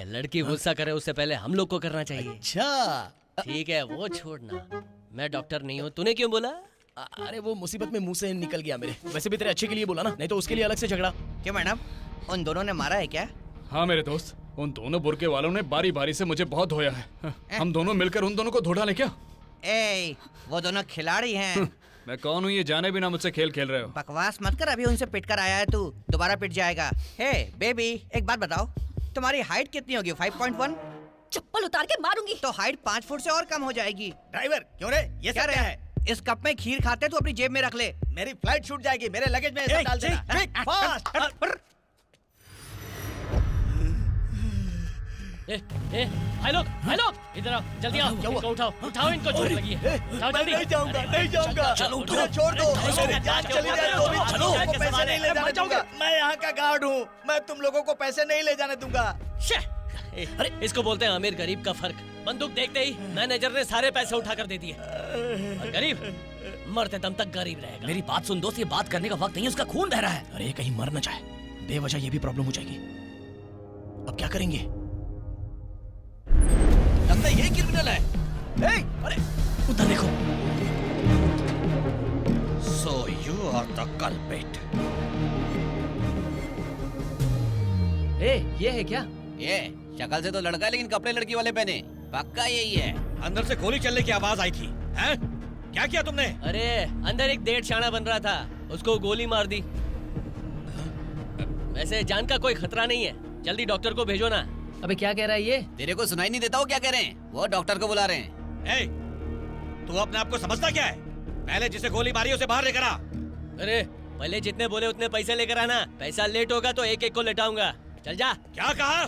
लड़की गुस्सा करे उससे पहले हम लोग को करना चाहिए। अच्छा ठीक है, वो छोड़ना, मैं डॉक्टर नहीं हूँ। तूने क्यों बोला? अरे वो मुसीबत में मुंह से निकल गया मेरे। वैसे भी तेरे अच्छे के लिए बोला ना, नहीं तो उसके लिए अलग से झगड़ा। क्यों मैडम, उन दोनों ने मारा है क्या? हाँ मेरे दोस्त, उन दोनों बुरके वालों ने बारी बारी से मुझे बहुत धोया है। हम दोनों मिलकर उन दोनों को धो डालें क्या? ए, वो दोनों खिलाड़ी हैं। मैं कौन हूँ ये जाने बिना मुझसे खेल खेल रहे हो? बकवास मत कर, अभी उनसे पिट कर आया है तू, दोबारा पिट जाएगा। हे बेबी, एक बात बताओ, तुम्हारी हाइट कितनी होगी? 5.1? चप्पल उतार के मारूंगी। तो हाइट 5 फुट से और कम हो जाएगी। ड्राइवर क्यों रे, ये क्या सब रे क्या है? इस कप में खीर खाते तू अपनी जेब में रख ले। मेरी फ्लाइट छूट जाएगी, मेरे लगेज में ये सब डाल देना। Quick, fast. हाय लोग इधर आओ, जल्दी आओ, इनको उठाओ इनको चोट लगी है। उठाओ जल्दी। नहीं जाऊंगा। चलो मुझे छोड़ दो, मेरी जान चली जाए तो भी तुम लोगों को पैसे नहीं ले जाने दूंगा। मैं यहाँ का गार्ड हूँ, मैं तुम लोगों को पैसे नहीं ले जाने दूंगा। अरे इसको बोलते हैं अमीर गरीब का फर्क। बंदूक देखते ही मैनेजर ने सारे पैसे उठा कर दे दिए, और गरीब मरते दम तक गरीब रहेगा। मेरी बात सुन दोस्त, ये बात करने का वक्त नहीं, उसका खून बह रहा है। अरे कहीं मर न जाए, बेवजह ये भी प्रॉब्लम हो जाएगी। अब क्या करेंगे? लगता है ये क्रिमिनल है। अरे उधर देखो। So you are the culprit. ये है क्या? ये शक्ल से तो लड़का है, लेकिन कपड़े लड़की वाले पहने। पक्का यही है। अंदर से गोली चलने की आवाज आई थी। हैं? क्या किया तुमने? अरे अंदर एक डेढ़ शाना बन रहा था, उसको गोली मार दी। वैसे जान का कोई खतरा नहीं है, जल्दी डॉक्टर को भेजो ना। अबे क्या कह रहा है ये? तेरे को सुनाई नहीं देता हो क्या कह रहे हैं? वो डॉक्टर को बुला रहे हैं। तू अपने आप को समझता क्या है? पहले जिसे गोली मारी उसे बाहर लेकर आ। अरे पहले जितने बोले उतने पैसे लेकर आना, पैसा लेट होगा तो एक एक को लेटाऊंगा। चल जा। क्या कहा?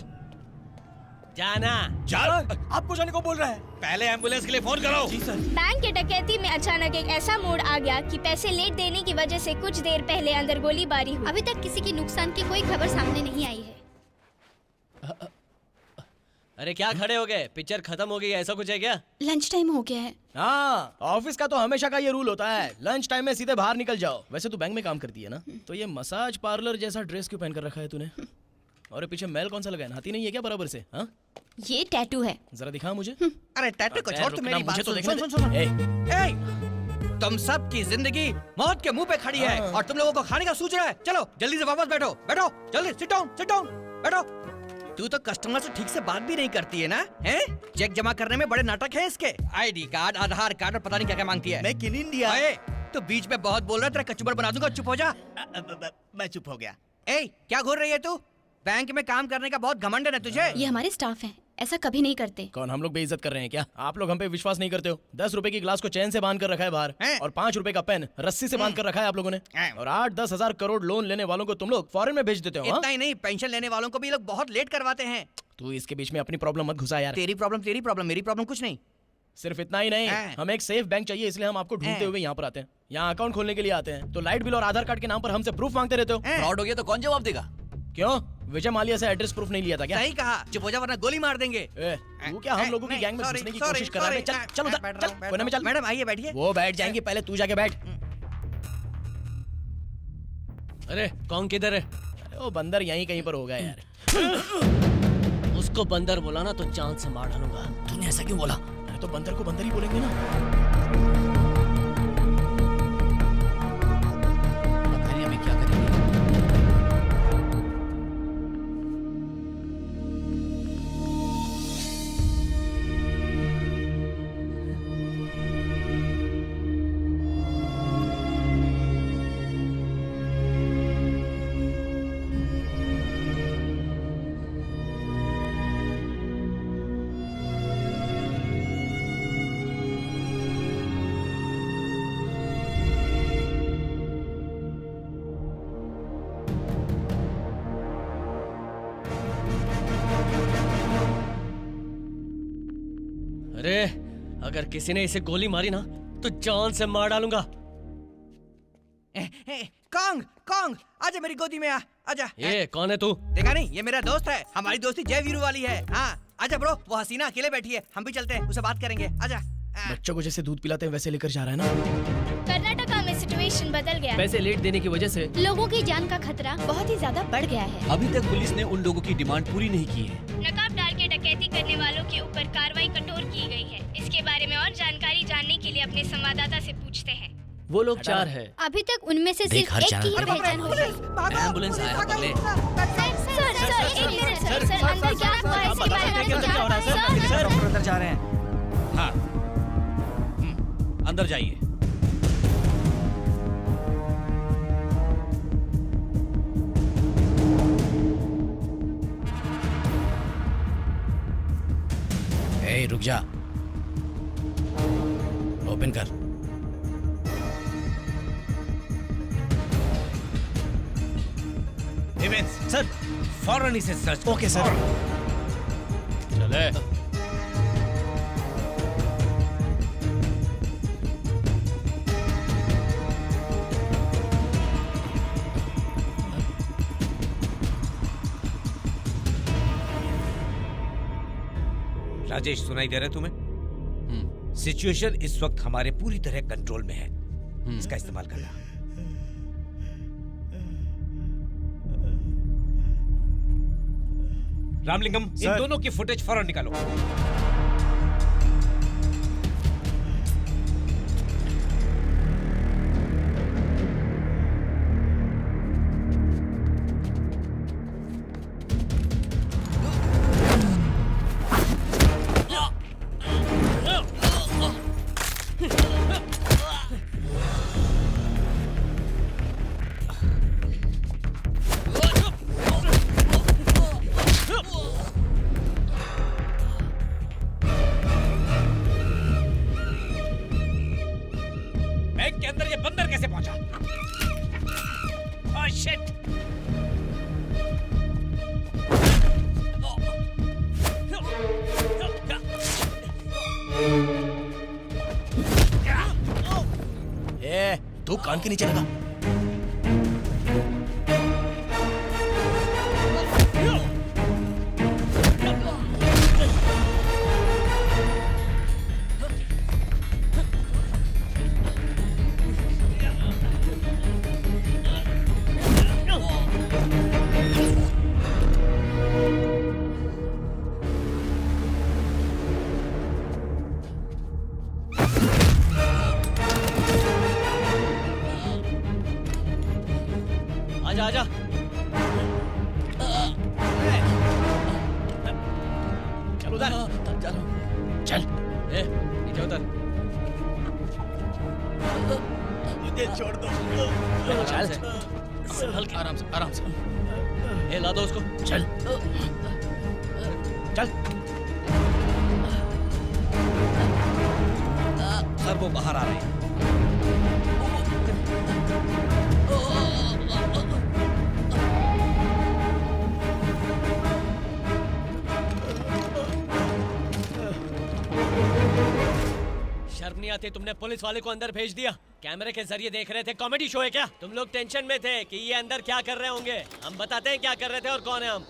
जाना। चल। आपको जाने को बोल रहा है। पहले एम्बुलेंस के लिए फोन करो। जी सर। बैंक के डकैती में अचानक एक ऐसा मोड़ आ गया कि पैसे लेट देने की वजह से कुछ देर पहले अंदर गोलीबारी हुई। अभी तक किसी की नुकसान की कोई खबर सामने नहीं आई है। अरे क्या खड़े हो गए? पिक्चर खत्म हो गई, ऐसा कुछ है क्या? लंच टाइम हो गया है। हाँ, ऑफिस का तो हमेशा का ये रूल होता है, लंच टाइम में सीधे बाहर निकल जाओ। वैसे तू बैंक में काम करती है ना, तो ये मसाज पार्लर जैसा ड्रेस क्यों पहन कर रखा है तूने? और पीछे मैल कौन सा लगा है? नहाती नहीं है क्या बराबर से? हाँ, ये टैटू है। जरा दिखा मुझे। अरे टैटू को छोड़, तू मेरी बात तो सुन। तुम सब की जिंदगी मौत के मुंह पे खड़ी है और तुम लोगों को खाने का सूझ रहा है। चलो जल्दी से वापस बैठो, जल्दी सिट डाउन, बैठो। तू तो कस्टमर से ठीक से बात भी नहीं करती है ना? हैं? चेक जमा करने में बड़े नाटक है इसके। आईडी कार्ड, आधार कार्ड और पता नहीं क्या क्या मांगती है। मैं किन इंडिया। तो बीच में बहुत बोल रहा है, तेरा कचूबर बना दूंगा। चुप हो जा। मैं चुप हो गया। क्या घूर रही है तू? बैंक में काम करने का बहुत घमंड है ना तुझे? ये हमारे स्टाफ हैं, ऐसा कभी नहीं करते। कौन, हम लोग बेइज्जत कर रहे हैं क्या? आप लोग हम पे विश्वास नहीं करते हो। 10 रुपए की ग्लास को चैन से बांध कर रखा है बाहर, और 5 रुपए का पेन रस्सी से बांध कर रखा है आप लोगों ने। और 8-10 हजार करोड़ लोन लेने वालों को तुम लोग फॉरेन में भेज देते हो। इतना ही नहीं, पेंशन लेने वालों को भी लोग बहुत लेट करवाते हैं। तू इसके बीच में अपनी प्रॉब्लम मत घुसा यार। तेरी प्रॉब्लम, मेरी प्रॉब्लम कुछ नहीं। सिर्फ इतना ही नहीं, हमें एक सेफ बैंक चाहिए, इसलिए हम आपको ढूंढते हुए यहाँ पर आते हैं। यहाँ अकाउंट खोलने के लिए आते हैं, तो लाइट बिल और आधार कार्ड के नाम पर हमसे प्रूफ मांगते रहते हो। फ्रॉड हो गया तो कौन जवाब देगा? क्यों, विजय माल्या से एड्रेस प्रूफ नहीं लिया था क्या? सही कहा, चुप हो जा वरना गोली मार देंगे। तू क्या हम लोगों की गैंग में घुसने की कोशिश कर रहा है? चल उधर, चल कोने में चल। मैडम आइए बैठिए। वो बैठ जाएंगे, पहले तू जाके बैठ। अरे कौन किधर है? अरे वो बंदर यहीं कहीं पर होगा यार। उसको बंदर बोला ना तो चांद से मार डालूंगा। तूने ऐसा क्यों बोला? अरे तो बंदर को बंदर ही बोलेंगे ना। पता नहीं हमें क्या करेंगे। अरे अगर किसी ने इसे गोली मारी ना तो जान से मार डालूंगा। कॉन्ग आजा मेरी गोदी में आजा। ये कौन है तू? देखा नहीं, ये मेरा दोस्त है। हमारी दोस्ती जय वीरू वाली है। हाँ आजा ब्रो, वो हसीना अकेले बैठी है, हम भी चलते हैं, उससे बात करेंगे। आजा। बच्चों को जैसे दूध पिलाते हैं वैसे लेकर जा रहा है ना। कर्नाटका में सिचुएशन बदल गया। पैसे लेट देने की वजह से लोगों की जान का खतरा बहुत ही ज्यादा बढ़ गया है। अभी तक पुलिस ने उन लोगों की डिमांड पूरी नहीं की है। नकाब डाल के डकैती करने वालों के ऊपर कार्रवाई कठोर की गई है। इसके बारे में और जानकारी जानने के लिए अपने संवाददाता से पूछते हैं। वो लोग 4 है। अभी तक उनमें से सिर्फ एक की ही पहचान हो गई। एम्बुलेंस आया, पकड़े। सर अंदर क्या हुआ है इसके बारे में जानकारी। सर अंदर जा रहे हैं। हाँ, अंदर जाइए। जा, ओपन कर। इवेंट्स सर, फौरन इसे सर्च। Okay sir. चले। राजेश, सुनाई दे रहा है तुम्हें? सिचुएशन इस वक्त हमारे पूरी तरह कंट्रोल में है, इसका इस्तेमाल करना। रामलिंगम, इन दोनों की फुटेज फौरन निकालो। बैंक के अंदर ये बंदर कैसे पहुंचा? Oh shit! तू कान के नीचे लगा। आजा आजा। चल उधर, चलो चल। नीचे उतर। मुझे छोड़ दो। चल, संभल के। आराम से, आराम से। ला दो उसको। चल चल। सर, वो बाहर आ रहे हैं। शर्म नहीं आती? तुमने पुलिस वाले को अंदर भेज दिया। कैमरे के जरिए देख रहे थे, कॉमेडी शो है क्या? तुम लोग टेंशन में थे कि ये अंदर क्या कर रहे होंगे। हम बताते हैं क्या कर रहे थे और कौन है हम।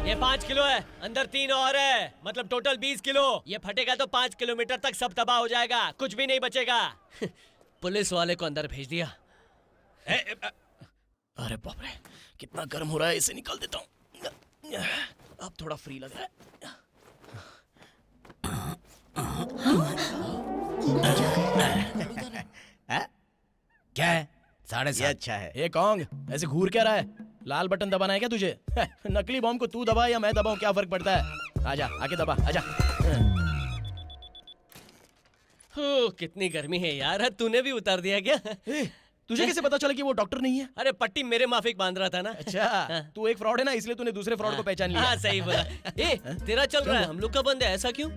ये 5 किलो है, अंदर 3 और है, मतलब टोटल 20 किलो। ये फटेगा तो 5 किलोमीटर तक सब तबाह हो जाएगा, कुछ भी नहीं बचेगा। पुलिस वाले को अंदर भेज दिया। अरे बाप रे, कितना गर्म हो रहा है, इसे निकाल देता हूँ। अब थोड़ा फ्री लग रहा है। क्या है? 7:30। अच्छा है। ये कौन ऐसे घूर क्या रहा है? लाल बटन दबाना है क्या तुझे? नकली बॉम्ब को तू दबा या मैं दबाऊं, क्या फर्क पड़ता है? आजा, आके दबा, आजा। कितनी गर्मी है यार, तूने भी उतार दिया क्या? तुझे कैसे पता चला कि वो डॉक्टर नहीं है? अरे पट्टी मेरे माफिक बांध रहा था ना। अच्छा, तू एक फ्रॉड है ना, इसलिए तूने दूसरे फ्रॉड को पहचान लिया। हाँ सही बोला। तेरा चल रहा है, हम लोग का बंद है, ऐसा क्यों?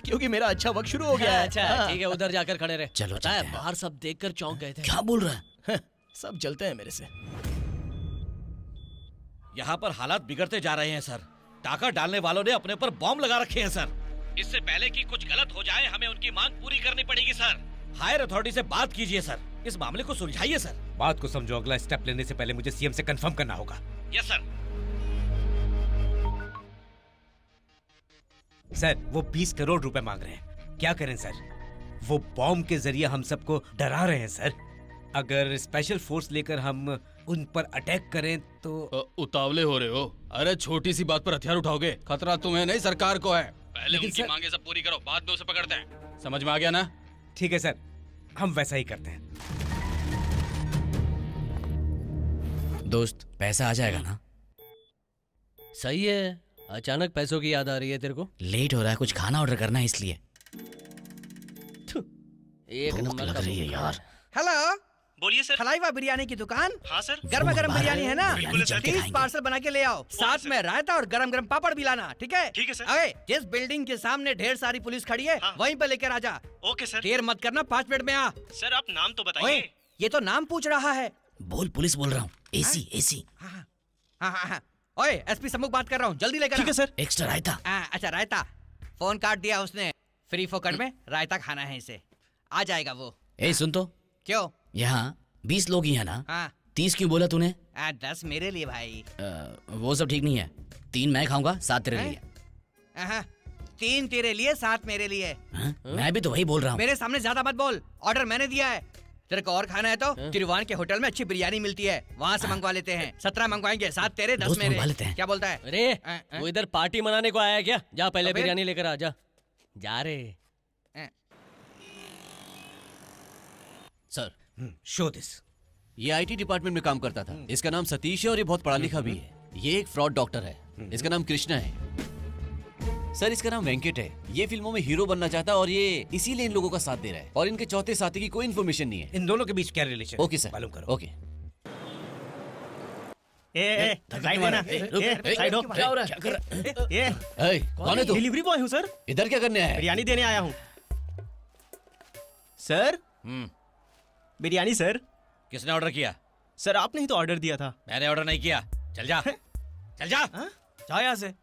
क्योंकि मेरा अच्छा वक्त शुरू हो गया है। अच्छा ठीक है, उधर जाकर खड़े रहे। चलो, पता है, चलते हैं। बाहर सब देखकर चौंक गए थे। क्या बोल रहा है? सब जलते हैं मेरे से। यहाँ पर हालात बिगड़ते जा रहे हैं सर। टाका डालने वालों ने अपने पर बॉम्ब लगा रखे हैं सर। इससे पहले कि कुछ गलत हो जाए, हमें उनकी मांग पूरी करनी पड़ेगी सर। हायर अथॉरिटी से बात कीजिए सर, इस मामले को सुलझाइए सर। बात को समझो, अगला स्टेप लेने से पहले मुझे सीएम से कंफर्म करना होगा। Yes sir. सर, वो 20 करोड़ रुपए मांग रहे हैं। क्या करें सर? वो बॉम्ब के जरिए हम सबको डरा रहे हैं सर। अगर स्पेशल फोर्स लेकर हम उन पर अटैक करें तो उतावले हो रहे हो। अरे छोटी सी बात पर हथियार उठाओगे, खतरा तुम्हें नहीं सरकार को है। पहले उनकी मांगे सब पूरी करो, बाद में उसे पकड़ते हैं। समझ में आ गया ना? ठीक है सर, हम वैसा ही करते हैं। दोस्त, पैसा आ जाएगा ना? सही है, अचानक पैसों की याद आ रही है तेरे को? लेट हो रहा है, कुछ खाना ऑर्डर करना है इसलिए। एक भूख नंबर लग का रही है यार। हेलो, बोलिए सर। हलवाई बिरयानी की दुकान। हाँ सर। गर्मा गर्म बिरयानी है ना? बिल्कुल सर। 30 पार्सल बना के ले आओ, साथ में रायता और गरम गरम पापड़ भी लाना, ठीक है? ठीक है सर। अरे जिस बिल्डिंग के सामने ढेर सारी पुलिस खड़ी है, वहीं पर लेकर आ जा। Okay sir. देर मत करना, 5 मिनट में आ। सर आप नाम तो ओए, बताइए। ये तो नाम पूछ रहा है। बोल, पुलिस बोल रहा हूँ। AC AC. हाँ हाँ। ओए, एसपी सम्मुख बात कर रहा हूँ, जल्दी लेकर। ठीक है सर। एक्स्ट्रा रायता। अच्छा रायता, फोन काट दिया उसने। फ्री फोकट में रायता खाना है इसे, आ जाएगा वो। ए सुन तो, क्यों? यहाँ 20 लोग ही हैं ना? हाँ। 30 क्यों बोला तूने? 10 मेरे लिए भाई। वो सब ठीक नहीं है। 3 मैं खाऊंगा, 7 तेरे लिए। 3 तेरे लिए, 7 मेरे लिए। मैं भी तो वही बोल रहा हूँ। मेरे सामने ज्यादा मत बोल, ऑर्डर मैंने दिया है। तेरे को और खाना है तो तिरुवान के होटल में अच्छी बिरयानी मिलती है, वहाँ से मंगवा लेते हैं। 17 मंगवाएंगे, 7 तेरे, 10 दोस्त मेरे। मंगवा लेते हैं। क्या बोलता है? अरे वो इधर पार्टी मनाने को आया है क्या? जा पहले तो फिर? बिरयानी लेकर आ जा। जा रे सर, शो दिस। ये आईटी डिपार्टमेंट में काम करता था। इसका नाम सतीश है और ये बहुत पढ़ा लिखा भी है। ये एक फ्रॉड डॉक्टर है। इसका नाम कृष्णा है। सर इसका नाम वेंकट है। ये फिल्मों में हीरो बनना चाहता है और ये इसीलिए इन लोगों का साथ दे रहा है। और इनके चौथे साथी की कोई इन्फॉर्मेशन नहीं है। इन दोनों के बीच क्या रिलेशन? ओके सर, मालूम करो। ओके। साइड देना। साइड हो। क्या हो रहा है? क्या कर रहा है? ए, कौन है तू? डिलीवरी बॉय हूँ सर। इधर क्या करने आया है? बिरयानी देने आया हूँ सर। बिरयानी सर। किसने ऑर्डर किया? सर आपने ही तो ऑर्डर दिया था। मैंने ऑर्डर नहीं किया। चल जा, चल जा। जाओ यहाँ से।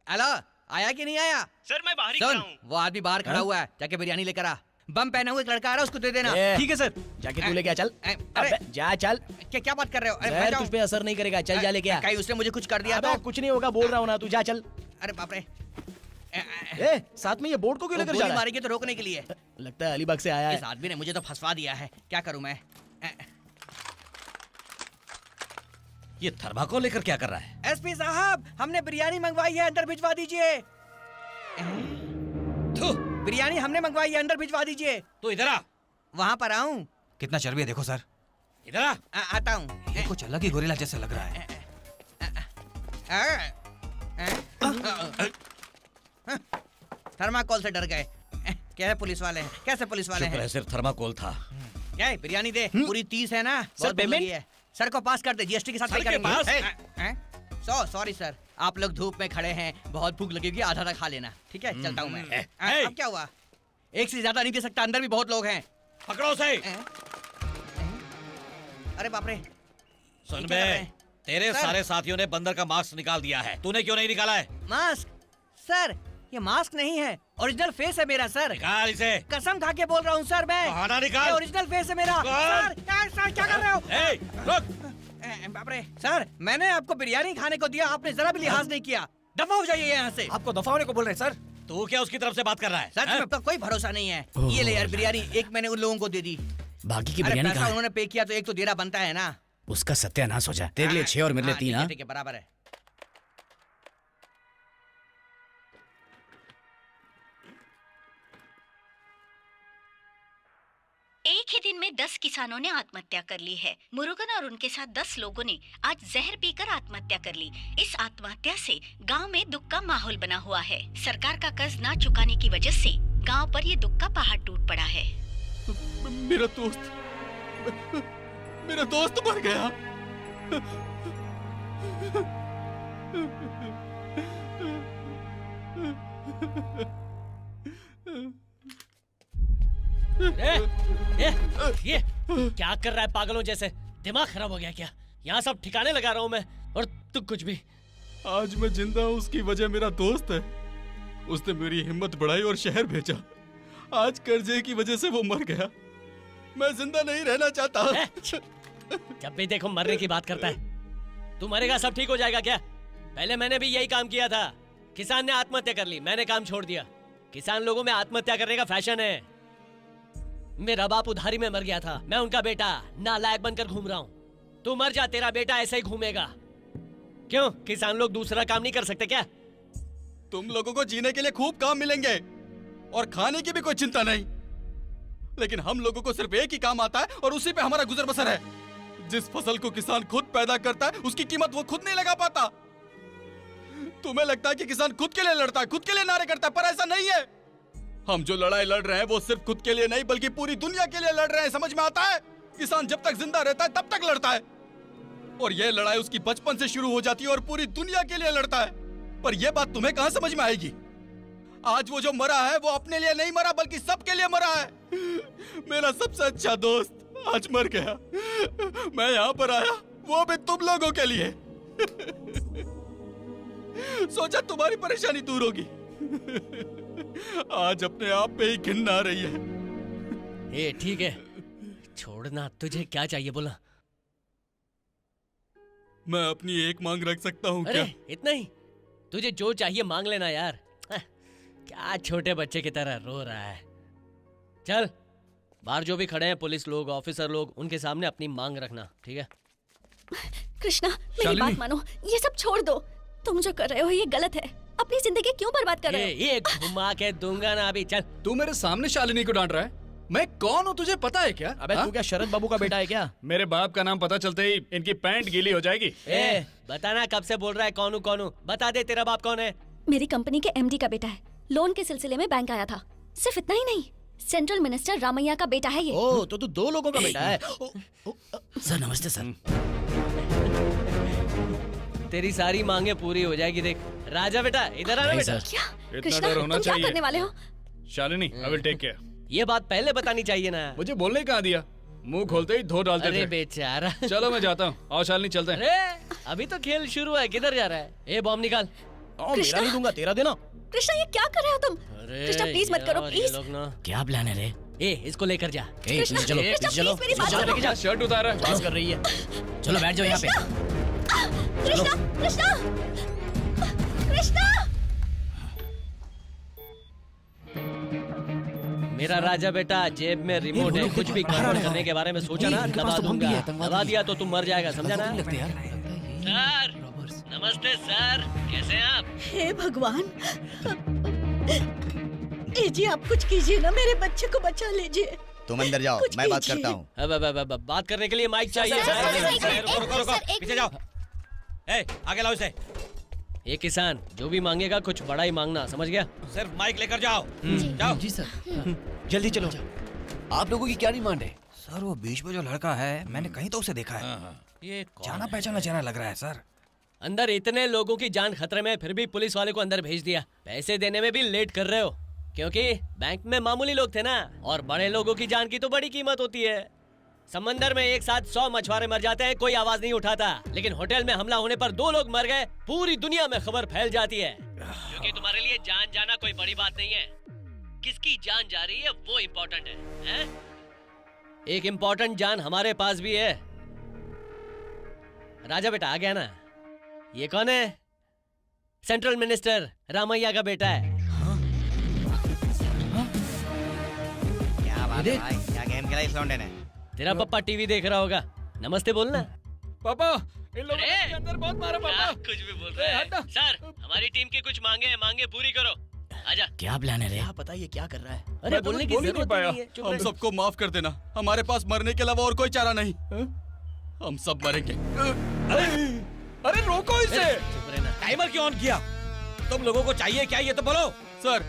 हेलो, आया कि नहीं आया? सर मैं बाहर ही सुन, खड़ा हूँ। वो आदमी बाहर खड़ा हुआ है, जाके बिरयानी लेकर आ। बम पहना हुआ एक लड़का आ रहा है, उसको दे देना। ठीक है सर। जाके तू लेके आ, चल। अरे अबे, जा चल। क्या बात कर रहे हो? अरे, मैं जहर जाऊं? तुझ पे असर नहीं करेगा, चल जा लेके आ। कहीं उसने मुझे कुछ कर दिया अबे, तो? कुछ नहीं होगा, बोल रहा हूँ ना, तू जा चल। अरे बाप रे, ए, साथ में ये बोर्ड को क्यों लेकर जा गोली रहा है? मारेंगे तो रोकने के लिए। लगता है अलीबाग से आया इस है। आदमी ने मुझे तो फंसवा दिया है, क्या करूं मैं? ये थर्माकोल लेकर क्या कर रहा है? एसपी साहब, हमने बिरयानी मंगवाई है, अंदर भिजवा दीजिए। बिरयानी हमने मंगवाई है, अंदर भिजवा दीजिए। तू इधर आ। वहाँ पर आऊं? कितना चर्बी है देखो सर। इधर आ। आता हूँ। कुछ अलग ही गोरिल्ला जैसा लग रहा है। थर्माकोल से डर गए। क्या है पुलिस वाले हैं? कैसे पुलिस वाले शुक्र हैं? है सिर्फ थर्माकोल था। क्या है, बिरयानी दे। पूरी 30 है ना? Sir, payment? है। सर को पास कर दे, जीएसटी के साथ सर पे के पास? करेंगे। सॉरी सर, आप लोग धूप में खड़े हैं, बहुत भूख लगेगी, आधा आधा खा लेना, ठीक है? चलता हूँ मैं। अब क्या हुआ? एक से ज्यादा नहीं दे सकता, अंदर भी बहुत लोग हैं। पकड़ो उसे। अरे बाप रे। सुन क्या कर रहे बे, हैं? तेरे सर। सारे साथियों ने बंदर का मास्क निकाल दिया है, तूने क्यों नहीं निकाला है? मास्क? सर ये मास्क नहीं है, ओरिजिनल फेस है मेरा सर। निकाल इसे। कसम खा के बोल रहा हूँ सर मैं। बहाना निकाल। ये ओरिजिनल फेस है मेरा। निकाल। सर क्या कर रहे हो? ए, रुक। बाप रे सर, मैंने आपको बिरयानी खाने को दिया, आपने जरा भी लिहाज नहीं किया। दफा हो जाइए यहाँ से। आपको दफा होने को बोल रहे हैं सर। तू क्या उसकी तरफ से बात कर रहा है? सर तुम्हें अपना कोई भरोसा नहीं है। ये ले यार बिरयानी, एक मैंने उन लोगों को दे दी। बाकी की अरे बिरयानी पैसा कहाँ है? उन्होंने पे किया तो एक तो देना बनता है ना। उसका सत्यानाश हो जाए। तेरे लिए 6 और मेरे लिए 3। हाँ, ठीक है बराबर है। एक ही दिन में 10 किसानों ने आत्महत्या कर ली है। मुरुगन और उनके साथ 10 लोगों ने आज जहर पीकर आत्महत्या कर ली। इस आत्महत्या से गांव में दुख का माहौल बना हुआ है। सरकार का कर्ज ना चुकाने की वजह से गांव पर ये दुख का पहाड़ टूट पड़ा है। मेरा दोस्त मर गया। ये क्या कर रहा है पागलों जैसे? दिमाग खराब हो गया क्या? यहाँ सब ठिकाने लगा रहा हूँ मैं और तू कुछ भी। आज मैं जिंदा हूँ उसकी वजह मेरा दोस्त है। उसने मेरी हिम्मत बढ़ाई और शहर भेजा। आज कर्जे की वजह से वो मर गया। मैं जिंदा नहीं रहना चाहता। जब भी देखो मरने की बात करता है। तू मरेगा सब ठीक हो जाएगा क्या? पहले मैंने भी यही काम किया था। किसान ने आत्महत्या कर ली, मैंने काम छोड़ दिया। किसान लोगों में आत्महत्या करने का फैशन है। मेरा बाप उधारी में मर गया था, मैं उनका बेटा नालायक बनकर घूम रहा हूँ। तू मर जा, तेरा बेटा ऐसे ही घूमेगा। क्यों किसान लोग दूसरा काम नहीं कर सकते क्या? तुम लोगों को जीने के लिए खूब काम मिलेंगे और खाने की भी कोई चिंता नहीं, लेकिन हम लोगों को सिर्फ एक ही काम आता है और उसी पे हमारा गुजर बसर है। जिस फसल को किसान खुद पैदा करता है उसकी कीमत वो खुद नहीं लगा पाता। तुम्हें लगता है कि किसान खुद के लिए लड़ता है, खुद के लिए नारे करता है, पर ऐसा नहीं है। हम जो लड़ाई लड़ रहे हैं वो सिर्फ खुद के लिए नहीं बल्कि पूरी दुनिया के लिए लड़ रहे हैं। समझ में आता है? किसान जब तक जिंदा रहता है तब तक लड़ता है, और यह लड़ाई उसकी बचपन से शुरू हो जाती है और पूरी दुनिया के लिए लड़ता है। पर यह बात तुम्हें कहां समझ में आएगी? आज वो जो मरा है वो अपने लिए नहीं मरा बल्कि सबके लिए मरा है। मेरा सबसे अच्छा दोस्त आज मर गया। मैं यहाँ पर आया वो भी तुम लोगों के लिए। सोचा तुम्हारी परेशानी दूर होगी। आज अपने आप पे ही घिन आ रही है। ए ठीक है, छोड़ना। तुझे क्या चाहिए बोला? मैं अपनी एक मांग रख सकता हूँ अरे क्या? इतना ही? तुझे जो चाहिए मांग लेना यार। क्या छोटे बच्चे की तरह रो रहा है। चल बाहर जो भी खड़े हैं पुलिस लोग, ऑफिसर लोग, उनके सामने अपनी मांग रखना, ठीक है? कृष्णा मेरी बात मानो, ये सब छोड़ दो। तुम जो कर रहे हो ये गलत है। अपनी जिंदगी क्यों बर्बाद कर रहे हो? ये घुमा के दूंगा ना अभी। चल। तू मेरे सामने शालिनी को डांट रहा है? मैं कौन हूँ तुझे पता है क्या? अबे तू क्या शरद बाबू का बेटा है क्या? मेरे बाप का नाम पता चलते ही इनकी पैंट गीली हो जाएगी। बताना कब से बोल रहा है कौन हूँ? बता दे तेरा बाप कौन है? मेरी कंपनी के एमडी का बेटा है। लोन के सिलसिले में बैंक आया था। सिर्फ इतना ही नहीं, सेंट्रल मिनिस्टर रामैया का बेटा है ये। ओ तो तू दो लोगों का बेटा है। सर नमस्ते सर। तेरी सारी मांगे पूरी हो जाएगी। देख राजा बेटा, इधर आना बेटा। क्या इतना कृष्णा डर होना तुम क्या चाहिए। करने वाले हो? Shalini, I will take care. ये बात पहले बतानी चाहिए ना। मुझे बोलने कहाँ दिया? मुंह खोलते ही धो डालते अरे थे। बेचारा। चलो मैं जाता हूँ। आओ शालिनी चलते हैं। अरे अभी तो खेल शुरू है, किधर जा रहा है? ए बॉम्ब निकाल। मेरा नहीं दूंगा, तेरा देना। कृष्णा ये क्या कर रहे हो तुम? कृष्णा प्लीज मत करो प्लीज। क्या प्लान है रे? ए इसको लेकर जा। ए चलो चलो चलो मेरी बात शर्ट उतारा है। पास कर रही है। चलो बैठ जाओ यहाँ पे। कृष्णा कृष्णा कृष्णा। मेरा राजा बेटा जेब में रिमोट है। कुछ भी गड़बड़ करने के बारे में सोचा ना, दबा दूंगा। दबा दिया तो तुम मर जाएगा, समझा ना? सर नमस्ते सर, कैसे हैं आप? हे भगवान, ए जी आप कुछ कीजिए ना, मेरे बच्चे को बचा लीजिए। तुम अंदर जाओ, कुछ मैं बात कीजिए। करता हूँ। अब बात करने के लिए माइक चाहिए। रुको पीछे जाओ। ए, आगे लाओ इसे। ये किसान जो भी मांगेगा कुछ बड़ा ही मांगना, समझ गया? सिर्फ माइक लेकर जाओ। जाओ जी सर। जल्दी चलो। आप लोगों की क्या डिमांड है? सर वो बीच में जो लड़का है, मैंने कहीं तो उसे देखा है। ये जाना पहचाना चेहरा लग रहा है सर। अंदर इतने लोगों की जान खतरे में, फिर भी पुलिस वाले को अंदर भेज दिया। पैसे देने में भी लेट कर रहे हो, क्योंकि बैंक में मामूली लोग थे ना, और बड़े लोगों की जान की तो बड़ी कीमत होती है। समंदर में एक साथ 100 मछुआरे मर जाते हैं, कोई आवाज नहीं उठाता, लेकिन होटल में हमला होने पर 2 लोग मर गए, पूरी दुनिया में खबर फैल जाती है। क्योंकि तुम्हारे लिए जान जाना कोई बड़ी बात नहीं है, किसकी जान जा रही है वो इम्पोर्टेंट है? एक इम्पोर्टेंट जान हमारे पास भी है। राजा बेटा आ गया ना? ये कौन है? सेंट्रल मिनिस्टर रामैया का बेटा है। क्या बात है भाई, क्या गेम खेला इस लौंडे ने? तेरा पप्पा टीवी देख रहा होगा। नमस्ते बोलना। पापा इन लोगों ने अंदर बहुत मारा पापा। कुछ भी बोल रहे हैं। सर हमारी टीम की कुछ मांगे पूरी करो। आजा। क्या प्लान है रे? क्या पता ये क्या कर रहा है? अरे बोलने की जरूरत नहीं है। हम सबको माफ कर देना, हमारे पास मरने के अलावा और कोई चारा नहीं। हम सब मरेंगे। अरे रोको इसे। टाइमर क्यों ऑन किया? तुम लोगों को चाहिए क्या ये तो बोलो। सर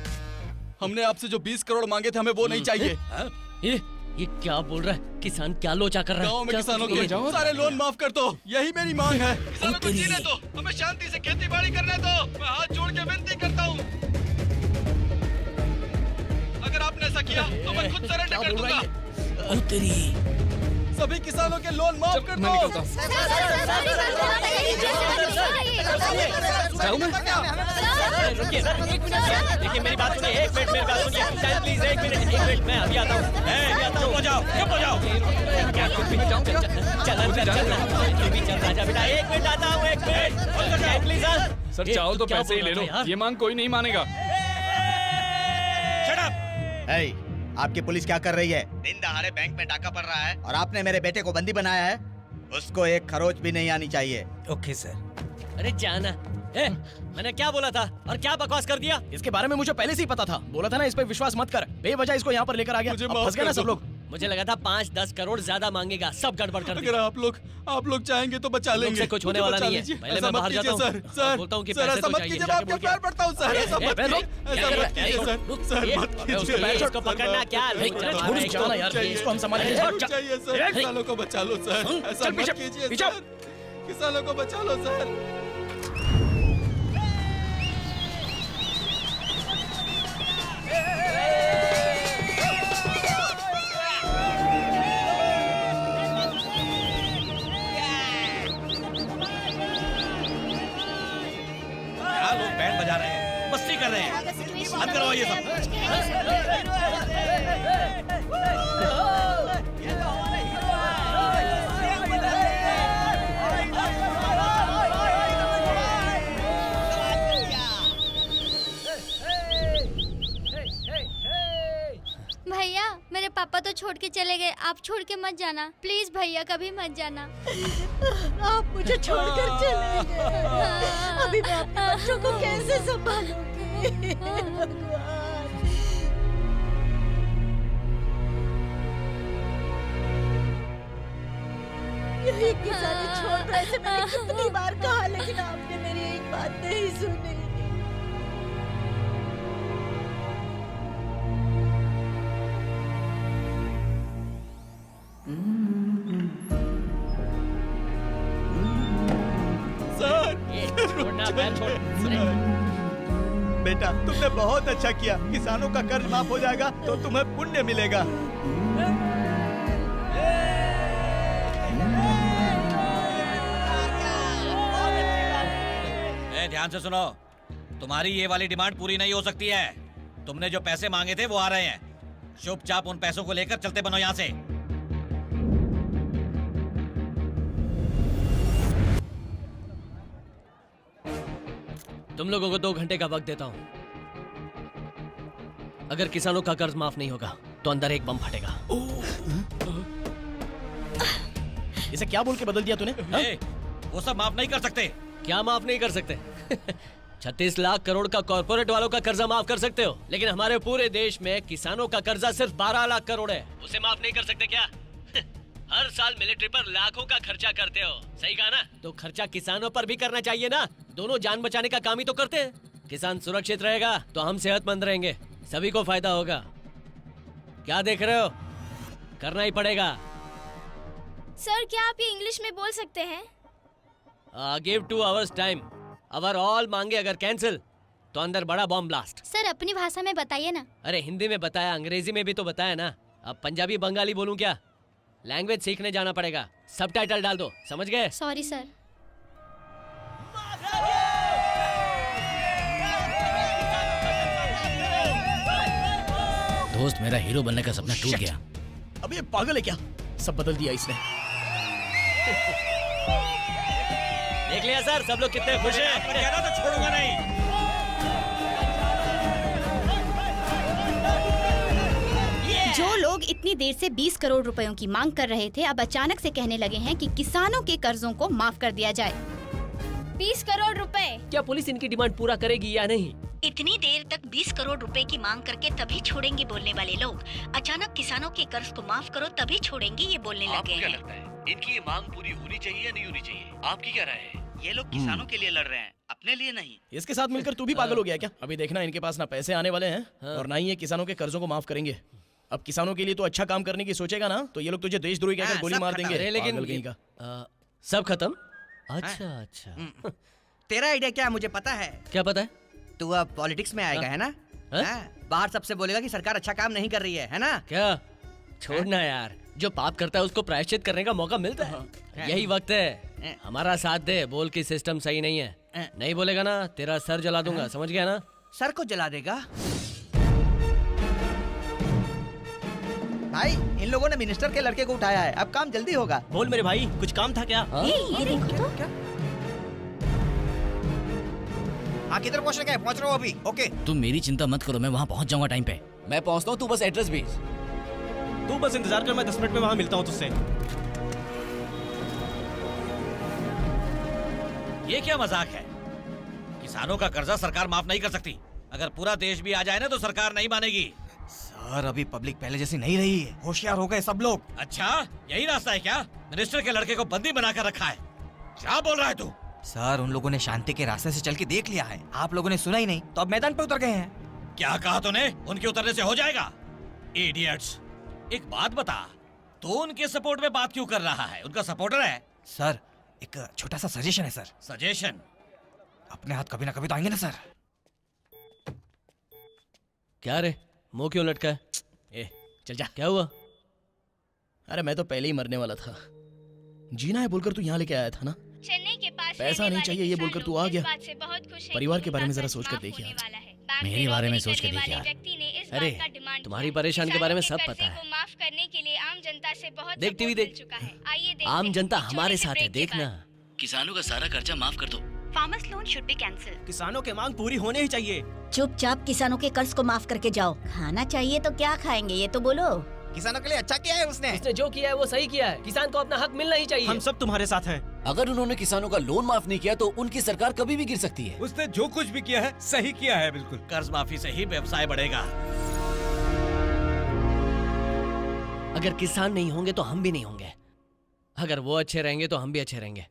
हमने आपसे जो 20 करोड़ मांगे थे हमें वो नहीं चाहिए। ये क्या बोल रहा है? किसान क्या लोचा कर रहा है? गाँव में किसानों के सारे लोन माफ कर दो, यही मेरी मांग है। किसानों को जीने दो, हमें शांति से खेती बाड़ी करने दो। मैं हाथ जोड़ के विनती करता हूँ, अगर आपने ऐसा किया तो मैं खुद सरेंडर कर दूंगा। सभी किसानों के लोन माफ कर दो। रुकिए सर, एक मिनट। देखिए मेरी बात सुनिए, एक मिनट मेरी बात सुनिए। सर प्लीज एक मिनट, मैं अभी आता हूँ। चुप हो जाओ, चुप हो जाओ। चल राजा बेटा, 1 मिनट आता हूँ, 1 मिनट प्लीज। सर चाहो तो पैसे ही ले लो, ये मांग कोई नहीं मानेगा। आपकी पुलिस क्या कर रही है? दिन दहाड़े बैंक में डाका पड़ रहा है और आपने मेरे बेटे को बंदी बनाया है। उसको एक खरोच भी नहीं आनी चाहिए। Okay sir. अरे जाना। मैंने क्या बोला था और क्या बकवास कर दिया? इसके बारे में मुझे पहले से ही पता था। बोला था ना इस पे विश्वास मत कर। बेवजह इसको यहाँ पर लेकर आ गया। अब फंस गए ना सब लोग। मुझे लगा था 5-10 करोड़ ज्यादा मांगेगा, सब गड़बड़ कर अगर आप लोग चाहेंगे तो बचा लेंगे। से कुछ होने वाला नहीं है। पहले मैं बाहर जाता हूँ, सर बोलता हूँ कि सर पैसे ऐसा तो मत चाहिए। कीजिए, मैं आपके पैर पड़ता हूँ सर, ऐसा मत कीजिए, ऐसा मत कीजिए सर मत कीजिए। इसको पकड़ना क्या? इसको हम संभालेंगे। चाहिए सर, किसानों को बचा लो सर, ऐसा मत कीजिए सर, किसानों को बचा लो सर। लोग बैंड बजा रहे हैं, मस्ती कर रहे हैं, बंद करो ये सब। भैया मेरे पापा तो छोड़ के चले गए, आप छोड़ के मत जाना प्लीज भैया, कभी मत जाना। आप मुझे छोड़कर चले गए, अभी मैं अपने बच्चों को कैसे संभालूंगी? भगवान। यही किसानी छोड़ दो, ऐसे मैंने कितनी बार कहा, लेकिन आपने मेरी एक बात नहीं सुनी। बेटा तुमने बहुत अच्छा किया, किसानों का कर्ज माफ हो जाएगा तो तुम्हें पुण्य मिलेगा। ध्यान से सुनो, तुम्हारी ये वाली डिमांड पूरी नहीं हो सकती है। तुमने जो पैसे मांगे थे वो आ रहे हैं, चुपचाप उन पैसों को लेकर चलते बनो यहाँ से। तुम लोगों को 2 घंटे का वक्त देता हूँ। अगर किसानों का कर्ज माफ नहीं होगा तो अंदर एक बम फटेगा। इसे क्या बोल के बदल दिया तूने? वो सब माफ नहीं कर सकते। क्या माफ नहीं कर सकते? 36 लाख करोड़ का कॉर्पोरेट वालों का कर्जा माफ कर सकते हो, लेकिन हमारे पूरे देश में किसानों का कर्जा सिर्फ 12 लाख करोड़ है, उसे माफ नहीं कर सकते क्या? हर साल मिलिट्री पर लाखों का खर्चा करते हो, सही कहा ना? तो खर्चा किसानों पर भी करना चाहिए ना, दोनों जान बचाने का काम ही तो करते हैं। किसान सुरक्षित रहेगा तो हम सेहतमंद रहेंगे, सभी को फायदा होगा। क्या देख रहे हो? करना ही पड़ेगा। सर क्या आप ये इंग्लिश में बोल सकते हैं? गिव 2 hours टाइम, अवर ऑल मांगे अगर कैंसिल तो अंदर बड़ा बॉम्ब ब्लास्ट। सर अपनी भाषा में बताइए ना। अरे हिंदी में बताया, अंग्रेजी में भी तो बताया ना, अब पंजाबी बंगाली बोलूं क्या? लैंग्वेज सीखने जाना पड़ेगा, सबटाइटल डाल दो, समझ गए? Sorry sir. दोस्त मेरा हीरो बनने का सपना टूट गया। अब ये पागल है क्या? सब बदल दिया इसने। देख लिया सर, सब लोग कितने खुश हैं। कहना तो छोड़ूंगा नहीं। जो लोग इतनी देर से 20 करोड़ रुपयों की मांग कर रहे थे, अब अचानक से कहने लगे हैं कि किसानों के कर्जों को माफ कर दिया जाए। 20 करोड़ रुपए? क्या पुलिस इनकी डिमांड पूरा करेगी या नहीं? इतनी देर तक 20 करोड़ रुपए की मांग करके तभी छोड़ेंगे बोलने वाले लोग, अचानक किसानों के कर्ज को माफ करो तभी छोड़ेंगे ये बोलने लगे हैं। लगता है इनकी ये मांग पूरी होनी चाहिए या नहीं होनी चाहिए? आपकी क्या राय है? ये लोग किसानों के लिए लड़ रहे हैं, अपने लिए नहीं। इसके साथ मिलकर तू भी पागल हो गया क्या? अभी देखना, इनके पास ना पैसे आने वाले हैं और ना ही ये किसानों के कर्जों को माफ करेंगे। अब किसानों के लिए तो अच्छा काम करने की सोचेगा ना, तो ये लोग तुझे देशद्रोही कहकर गोली मार देंगे। लेकिन पागल कहीं का। सब खत्म? अच्छा। तेरा आइडिया क्या है मुझे पता है। क्या पता है? तू अब पॉलिटिक्स में आएगा, है ना? बाहर सबसे बोलेगा कि सरकार अच्छा काम नहीं कर रही है ना? क्या? छोड़ना यार, जो पाप करता है उसको प्रायश्चित करने का मौका मिलता है। यही वक्त है, हमारा साथ दे। बोल की सिस्टम सही नहीं है, नहीं बोलेगा ना तेरा सर जला दूंगा, समझ गया ना? सर को जला देगा? भाई इन लोगों ने मिनिस्टर के लड़के को उठाया है, अब काम जल्दी होगा। बोल मेरे भाई, कुछ काम था क्या? ये देखो तो। हाँ किधर पहुँच रहे? पहुँच रहा हूँ अभी। ओके तुम मेरी चिंता मत करो, मैं वहाँ पहुँच जाऊंगा टाइम पे। मैं पहुंचता हूँ, तू बस एड्रेस भेज। तू बस इंतजार कर, मैं 10 मिनट में वहाँ मिलता हूँ तुझसे। ये क्या मजाक है? किसानों का कर्जा सरकार माफ नहीं कर सकती। अगर पूरा देश भी आ जाए ना तो सरकार नहीं मानेगी। सर अभी पब्लिक पहले जैसी नहीं रही है, होशियार हो गए सब लोग। अच्छा यही रास्ता है क्या? मिनिस्टर के लड़के को बंदी बनाकर रखा है, क्या बोल रहा है तू? सर उन लोगों ने शांति के रास्ते से चल के देख लिया है, आप लोगों ने सुना ही नहीं तो अब मैदान पे उतर गए हैं। क्या कहा तूने? उनके उतरने से हो जाएगा? इडियट्स। एक बात बता, तू उनके सपोर्ट में बात क्यों कर रहा है? उनका सपोर्टर है? सर एक छोटा सा सजेशन है सर। सजेशन? अपने हाथ कभी ना कभी तो आएंगे ना सर। क्या रे, मुंह क्यों लटका है? ए चल जा। क्या हुआ? अरे मैं तो पहले ही मरने वाला था, जीना है बोलकर तू यहाँ लेके आया था ना। चेन्नई के पास पैसा नहीं चाहिए ये बोलकर तू आ गया। बात से बहुत खुश है परिवार कि के बारे में उनका जरा कर्ज सोच कर माफ देख होने यार। वाला है। बैंक मेरे में बारे में नौकरी सोच के करने देख वाले यार। व्यक्ति ने इस अरे, बात का डिमांड तुम्हारी किया। परेशानी के बारे में किसानों सब के पता है। कर्जे को माफ करने के लिए आम जनता से बहुत देख टीवी सपोर्ट देख। मिल चुका है। आइए देखते आम हैं। जनता एक छोटे हमारे से साथ है, ब्रेक के देखना। बाद। किसानों का सारा खर्चा माफ कर दो। Farmers loan should be cancel. किसानों की मांग पूरी होनी ही चाहिए। चुपचाप किसानों के कर्ज को माफ करके जाओ। खाना चाहिए तो क्या खाएंगे ये तो बोलो। किसानों के लिए अच्छा किया है उसने। उसने जो किया है वो सही किया है। किसान को अपना हक मिलना ही चाहिए। हम सब तुम्हारे साथ हैं। अगर उन्होंने किसानों का लोन माफ नहीं किया तो उनकी सरकार कभी भी गिर सकती है। उसने जो कुछ भी किया है सही किया है, बिल्कुल। कर्ज माफी से ही व्यवसाय बढ़ेगा। अगर किसान नहीं होंगे तो हम भी नहीं होंगे। अगर वो अच्छे रहेंगे तो हम भी अच्छे रहेंगे।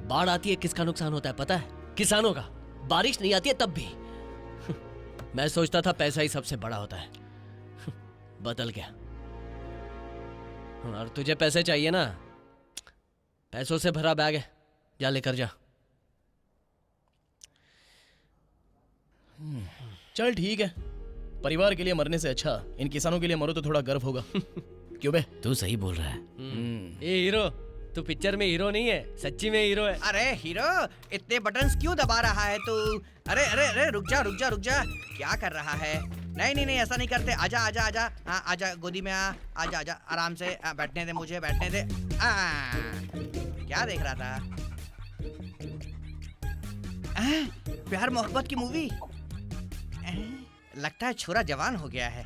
बाढ़ आती है किसका नुकसान होता है पता है? किसानों का। बारिश नहीं आती है तब भी। मैं सोचता था पैसा ही सबसे बड़ा होता है, बदल गया। और तुझे पैसे चाहिए ना? पैसों से भरा बैग है, जा लेकर जा। चल ठीक है, परिवार के लिए मरने से अच्छा इन किसानों के लिए मरो तो थोड़ा गर्व होगा। क्यों बे? तू सही बोल रहा है। ये हीरो, तू पिक्चर में हीरो नहीं है, सच्ची में हीरो है। अरे हीरो, इतने बटन्स क्यों दबा रहा है तू? अरे अरे अरे रुक जा रुक जा रुक जा, क्या कर रहा है? नहीं नहीं नहीं, ऐसा नहीं करते। आजा आजा आजा, हाँ आजा, गोदी में आ। आजा आजा, आराम से बैठने दे, मुझे बैठने दे। क्या देख रहा था? प्यार मोहब्बत की मूवी। लगता है छोरा जवान हो गया है।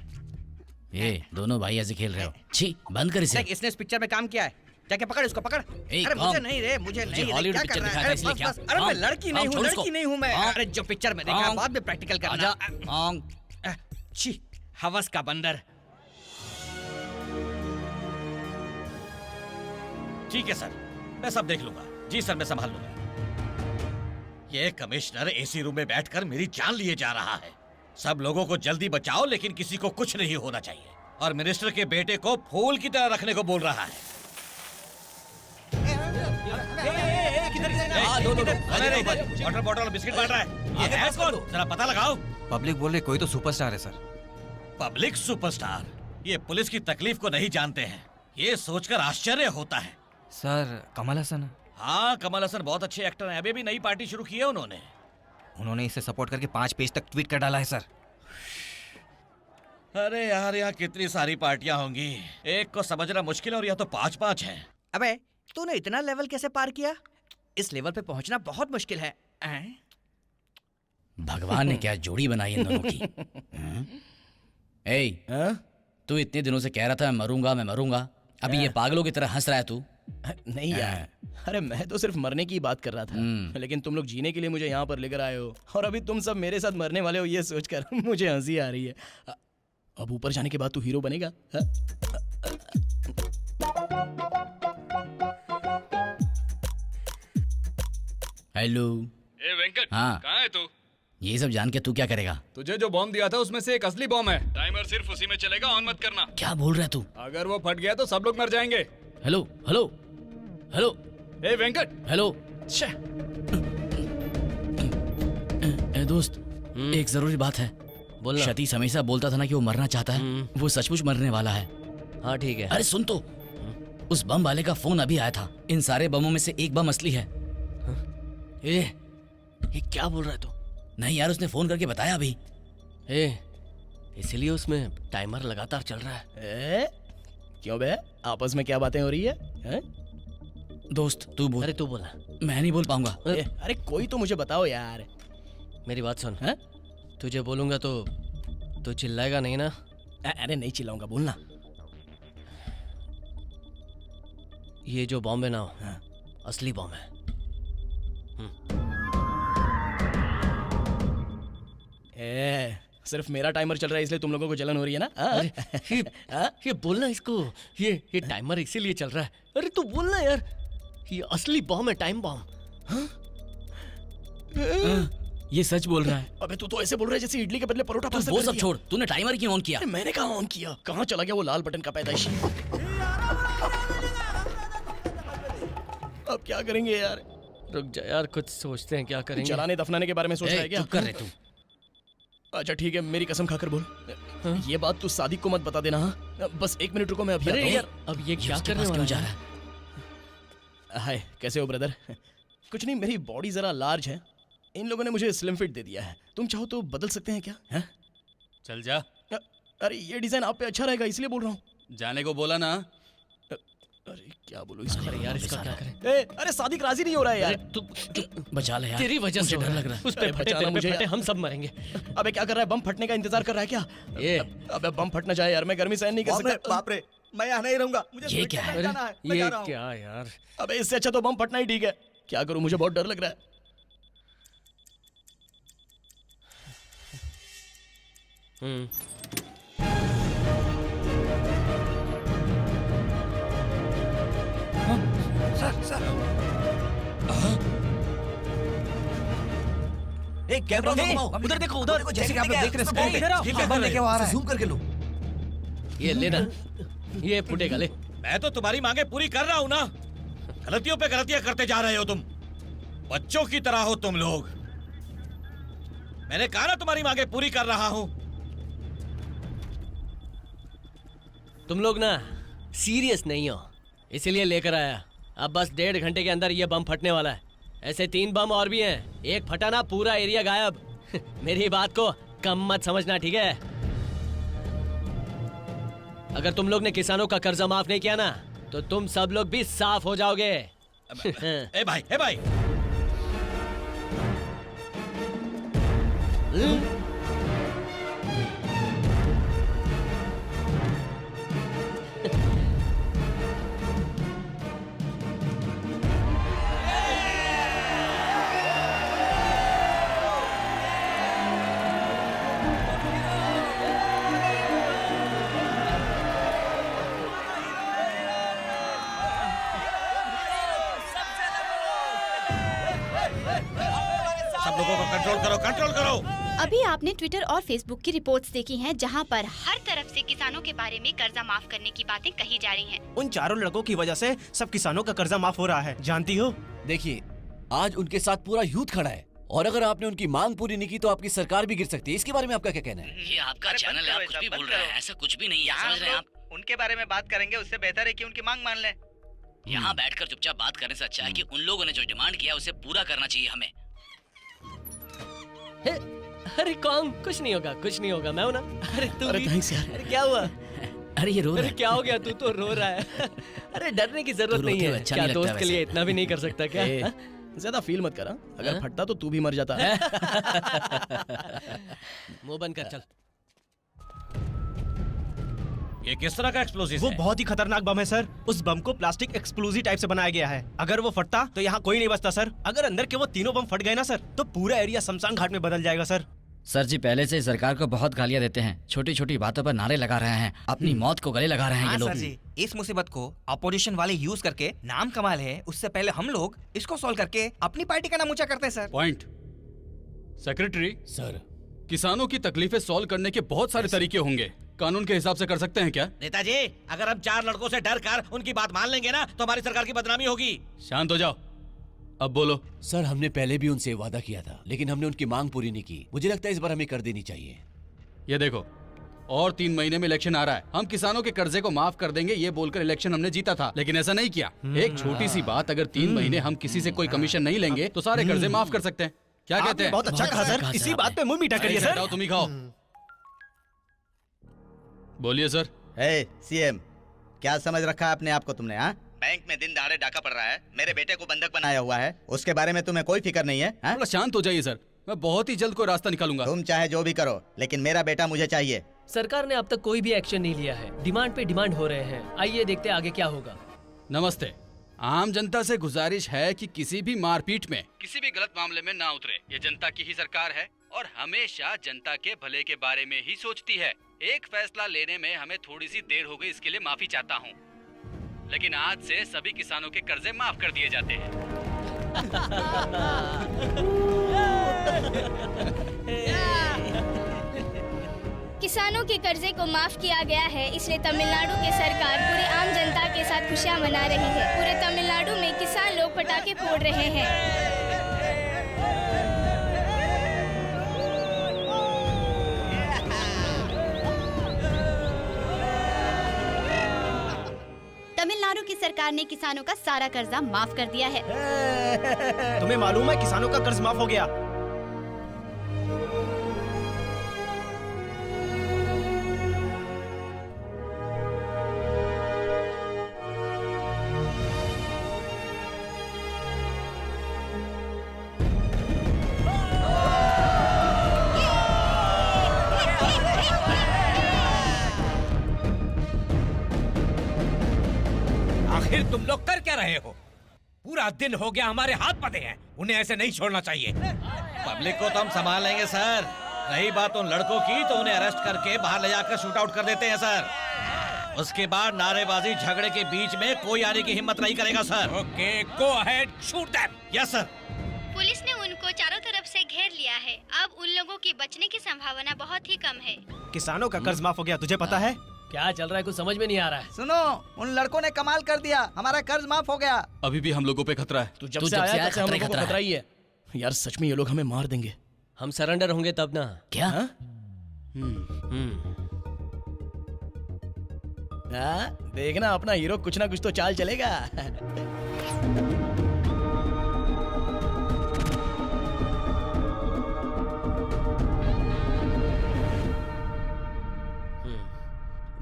ये दोनों भाई ऐसे खेल रहे हो? छी, बंद कर इसे। देख, इसने इस पिक्चर में काम किया है। जाके पकड़ इसको, पकड़। अरे कौन? मुझे नहीं रे, मुझे नहीं रे, हॉलीवुड क्या पिक्चर कर रहा दिखाया है? था अरे इसलिए बस क्या? बस, अरे मैं लड़की नहीं हूँ, छोड़ इसको। लड़की नहीं हूँ मैं। अरे जो पिक्चर में देखा बाद में प्रैक्टिकल करना। छी, हवस का बंदर। ठीक है सर, मैं सब देख लूंगा। जी सर, मैं संभाल लूंगा। ये कमिश्नर एसी रूम में बैठकर मेरी जान लिए जा रहा है। सब लोगों को जल्दी बचाओ, लेकिन किसी को कुछ नहीं होना चाहिए। और मिनिस्टर के बेटे को फूल की तरह रखने को बोल रहा है। वाटर बॉटल और बिस्किट बांट रहा है। ये है कौन? जरा पता लगाओ। पब्लिक बोल रही कोई तो सुपरस्टार है सर। Public superstar? ये पुलिस की तकलीफ को नहीं जानते हैं। ये सोचकर आश्चर्य होता है। सर कमल हसन। हाँ, कमल हसन बहुत अच्छे एक्टर हैं। अभी भी नई पार्टी शुरू की है उन्होंने। उन्होंने इसे सपोर्ट करके 5 पेज तक ट्वीट कर डाला है सर। अरे यार, यहाँ कितनी सारी पार्टियां होंगी, एक को समझना मुश्किल है और यहाँ तो 5-5 हैं। अबे तूने इतना लेवल कैसे पार किया? इस लेवल पे पहुंचना बहुत मुश्किल है। भगवान ने क्या जोड़ी बनाई इन दोनों की। ए, तू इतने दिनों से कह रहा था मैं मरूंगा। अभी ये पागलों की तरह हंस रहा है तू। नहीं यार, अरे मैं तो सिर्फ मरने की बात कर रहा था, लेकिन तुम लोग जीने के लिए मुझे यहाँ पर लेकर आए हो और अभी तुम सब मेरे साथ मरने वाले हो, ये सोचकर मुझे हंसी आ रही है। अब ऊपर जाने के बाद तू हीरो बनेगा? हेलो। ए वेंकट, हाँ। कहाँ है तू? ये सब जान के तू क्या करेगा? तुझे जो बॉम्ब दिया था उसमें से एक असली बॉम्ब है। टाइमर सिर्फ उसी में चलेगा, ऑन मत करना। क्या बोल रहा है तू? अगर वो फट गया तो सब लोग मर जाएंगे। Hello hello hello. ए वेंकट। हेलो। ए दोस्त, एक जरूरी बात है। बोलना। सतीश हमेशा बोलता था ना कि वो मरना चाहता है। वो सचमुच मरने वाला है। हाँ ठीक है। अरे सुन तो, उस बम वाले का फोन अभी आया था। इन सारे बमों में से एक बम असली है। ये क्या बोल रहा है तू? नहीं यार, उसने फोन करके बताया अभी। इसलिए उसमें टाइमर लगातार चल रहा है। क्यों बे, आपस में क्या बातें हो रही है? दोस्त तू बोल। अरे तू बोला। मैं नहीं बोल पाऊंगा। अरे कोई तो मुझे बताओ यार। मेरी बात सुन। तुझे बोलूंगा तो तू चिल्लाएगा नहीं ना? अरे नहीं चिल्लाऊंगा, बोलना। ये जो बॉम्ब है ना, असली बॉम्ब है। सिर्फ मेरा टाइमर चल रहा है इसलिए तुम लोगों को जलन हो रही है ना? ये बोलना इसको, ये टाइमर इसीलिए चल रहा है। अरे तू बोलना यार, ये असली बॉम्ब है, टाइम बॉम्ब। ये सच बोल रहा है। अबे तू तो ऐसे बोल रहा है जैसे इडली के बदले परोठा वो सब छोड़, तूने टाइमर क्यों ऑन किया? अरे मैंने कहाँ ऑन किया? कहाँ चला गया वो लाल बटन का पैदाइशी? अब क्या करेंगे यार? रुक जा यार, कुछ सोचते हैं क्या करेंगे। चलाने दफनाने के बारे में सोच रहा है क्या? चुप कर रहे तू। अच्छा ठीक है, मेरी कसम खाकर बोल। ये बात तू सादिक को मत बता देना। हाँ बस 1 मिनट रुको, मैं अभी आता हूँ। यार अब ये क्या करने वाला जा रहा है? हाय, कैसे हो ब्रदर? कुछ नहीं, मेरी बॉडी जरा लार्ज है, इन लोगों ने मुझे स्लिम फिट दे दिया है। तुम चाहो तो बदल सकते हैं क्या? है? चल जा। अरे ये डिजाइन आप पे अच्छा रहेगा इसलिए बोल रहा हूँ। जाने को बोला ना। अरे क्या बोलूं इसको? अरे यार इसका क्या करें? अरे सादिक राजी नहीं हो रहा है यार। तू बचा ले यार, तेरी वजह से डर लग रहा है। उस पे फटे, मुझे फटे, हम सब मरेंगे। अबे क्या कर रहा है? बम फटने का इंतजार कर रहा है क्या? ये अबे बम फटना चाहिए यार, मैं गर्मी सहन नहीं कर सकता। बाप रे, मैं यहाँ नहीं रहूंगा, मुझे ये क्या है? जाना है, मैं जा ये रहा हूँ। क्या यार? अबे इससे अच्छा तो बम फटना ही ठीक है। क्या करूं, मुझे बहुत डर लग रहा है। एक कैमरा उधर देखो, उधर जैसे कि आप लोग देख रहे हैं, जूम करके लो। ये लेना, ये फुटेगा, ले। मैं तो तुम्हारी मांगे पूरी कर रहा हूँ ना। गलतियों पे गलतियां करते जा रहे हो तुम, बच्चों की तरह हो तुम लोग। मैंने कहा ना तुम्हारी मांगे पूरी कर रहा हूँ। तुम लोग ना सीरियस नहीं हो, इसीलिए लेकर आया। अब बस 1.5 घंटे के अंदर ये बम फटने वाला है। ऐसे 3 बम और भी हैं, एक फटा ना पूरा एरिया गायब। मेरी बात को कम मत समझना, ठीक है? अगर तुम लोग ने किसानों का कर्जा माफ नहीं किया ना, तो तुम सब लोग भी साफ हो जाओगे। ए भाई, ए भाई। सब लोगों को कंट्रोल करो, कंट्रोल करो। अभी आपने ट्विटर और फेसबुक की रिपोर्ट्स देखी हैं, जहां पर हर तरफ से किसानों के बारे में कर्जा माफ करने की बातें कही जा रही हैं। उन चारों लड़कों की वजह से सब किसानों का कर्जा माफ हो रहा है, जानती हो? देखिए, आज उनके साथ पूरा यूथ खड़ा है और अगर आपने उनकी मांग पूरी नहीं की तो आपकी सरकार भी गिर सकती है। इसके बारे में आपका क्या कहना है? ये आपका चैनल है, आप कुछ भी बोल रहे हैं, ऐसा कुछ भी नहीं है, समझ रहे हैं आप? उनके बारे में बात करेंगे, उससे बेहतर है कि उनकी मांग मान लें। यहाँ बैठकर चुपचाप बात करने से अच्छा है कि उन लोगों ने जो डिमांड किया उसे पूरा करना चाहिए हमें। अरे कौन? कुछ नहीं होगा, कुछ नहीं होगा, मैं हूं ना। अरे तू अरे भी? थैंक्स यार। अरे क्या हुआ? अरे ये रो रहा अरे है। क्या हो गया? तू तो रो रहा है। अरे डरने की जरूरत तू नहीं रोते है। हुए अच्छा क्या नहीं लगता दोस्त के लिए वैसे। इतना भी नहीं कर सकता क्या? ए, हाँ? ज्यादा फील मत करा, अगर हाँ? फटता तो तू भी मर जाता। मुंह बंद कर, चल। ये किस तरह का एक्सप्लोसिव वो है? बहुत ही खतरनाक बम है सर। उस बम को प्लास्टिक एक्सप्लोजिव टाइप से बनाया गया है। अगर वो फटता तो यहाँ कोई नहीं बचता सर। अगर अंदर के वो तीनों बम फट गए ना सर, तो पूरा एरिया शमशान घाट में बदल जाएगा सर। सर जी पहले से सरकार को बहुत गालियां देते हैं, छोटी छोटी बातों पर नारे लगा रहे हैं, अपनी मौत को गले लगा रहे हैं ये लोग। सर जी, इस मुसीबत को अपोजिशन वाले यूज करके नाम कमाल है, उससे पहले हम लोग इसको सॉल्व करके अपनी पार्टी का नाम ऊंचा करते हैं सर। पॉइंट। सेक्रेटरी सर, किसानों की तकलीफें सॉल्व करने के बहुत सारे तरीके होंगे, कानून के हिसाब से कर सकते हैं क्या? नेताजी, अगर हम 4 लड़कों से डर कर उनकी बात मान लेंगे ना तो हमारी सरकार की बदनामी होगी। शांत हो जाओ, अब बोलो। सर हमने पहले भी उनसे वादा किया था, लेकिन हमने उनकी मांग पूरी नहीं की। मुझे लगता है इस बार हमें कर देनी चाहिए। ये देखो, और 3 महीने में इलेक्शन आ रहा है, हम किसानों के कर्जे को माफ कर देंगे ये बोलकर इलेक्शन हमने जीता था, लेकिन ऐसा नहीं किया। एक छोटी सी बात, अगर 3 महीने हम किसी से कोई कमीशन नहीं लेंगे तो सारे कर्जे माफ कर सकते हैं। क्या कहते हैं? बहुत अच्छा कहा सर, इसी बात पे मुंह मीठा करिए सर। तुम ही खाओ। बोलिए सर। सीएम, क्या समझ रखा है अपने आप को तुमने? हाँ, बैंक में दिन दहाड़े डाका पड़ रहा है, मेरे बेटे को बंधक बनाया हुआ है, उसके बारे में तुम्हें कोई फिक्र नहीं है? थोड़ा शांत हो जाइए सर, मैं बहुत ही जल्द कोई रास्ता निकालूंगा। तुम चाहे जो भी करो, लेकिन मेरा बेटा मुझे चाहिए। सरकार ने अब तक कोई भी एक्शन नहीं लिया है, डिमांड पे डिमांड हो रहे हैं। आइए देखते हैं आगे क्या होगा। नमस्ते। आम जनता से गुजारिश है कि किसी भी मारपीट में, किसी भी गलत मामले में ना उतरे। ये जनता की ही सरकार है और हमेशा जनता के भले के बारे में ही सोचती है। एक फैसला लेने में हमें थोड़ी सी देर हो गई, इसके लिए माफी चाहता हूँ, लेकिन आज से सभी किसानों के कर्जे माफ कर दिए जाते हैं। किसानों के कर्जे को माफ किया गया है, इसलिए तमिलनाडु की सरकार पूरी आम जनता के साथ खुशियां मना रही है। पूरे तमिलनाडु में किसान लोग पटाखे फोड़ रहे हैं। तमिलनाडु की सरकार ने किसानों का सारा कर्जा माफ कर दिया है। तुम्हें मालूम है किसानों का कर्ज माफ हो गया। आखिर तुम लोग कर क्या रहे हो? पूरा दिन हो गया हमारे हाथ बंधे हैं, उन्हें ऐसे नहीं छोड़ना चाहिए। पब्लिक को तो हम संभाल लेंगे सर। रही बात उन लड़कों की तो उन्हें अरेस्ट करके बाहर ले जाकर शूट आउट कर देते हैं सर। उसके बाद नारेबाजी झगड़े के बीच में कोई आने की हिम्मत नहीं करेगा sir. Okay, go ahead, shoot them. Yes sir. Police ने उनको चारों तरफ से घेर लिया है। अब उन लोगों की बचने की संभावना बहुत ही कम है। किसानों का कर्ज माफ हो गया, तुझे पता है? क्या चल रहा है, कुछ समझ में नहीं आ रहा है। सुनो, उन लड़कों ने कमाल कर दिया, हमारा कर्ज माफ हो गया। अभी भी हम लोगों पे खतरा है। तू जब से आया तब से हम लोगों को खतरा ही है। यार सच में ये लोग हमें मार देंगे। हम सरेंडर होंगे तब ना। क्या? देखना अपना हीरो कुछ ना कुछ तो चाल चलेगा।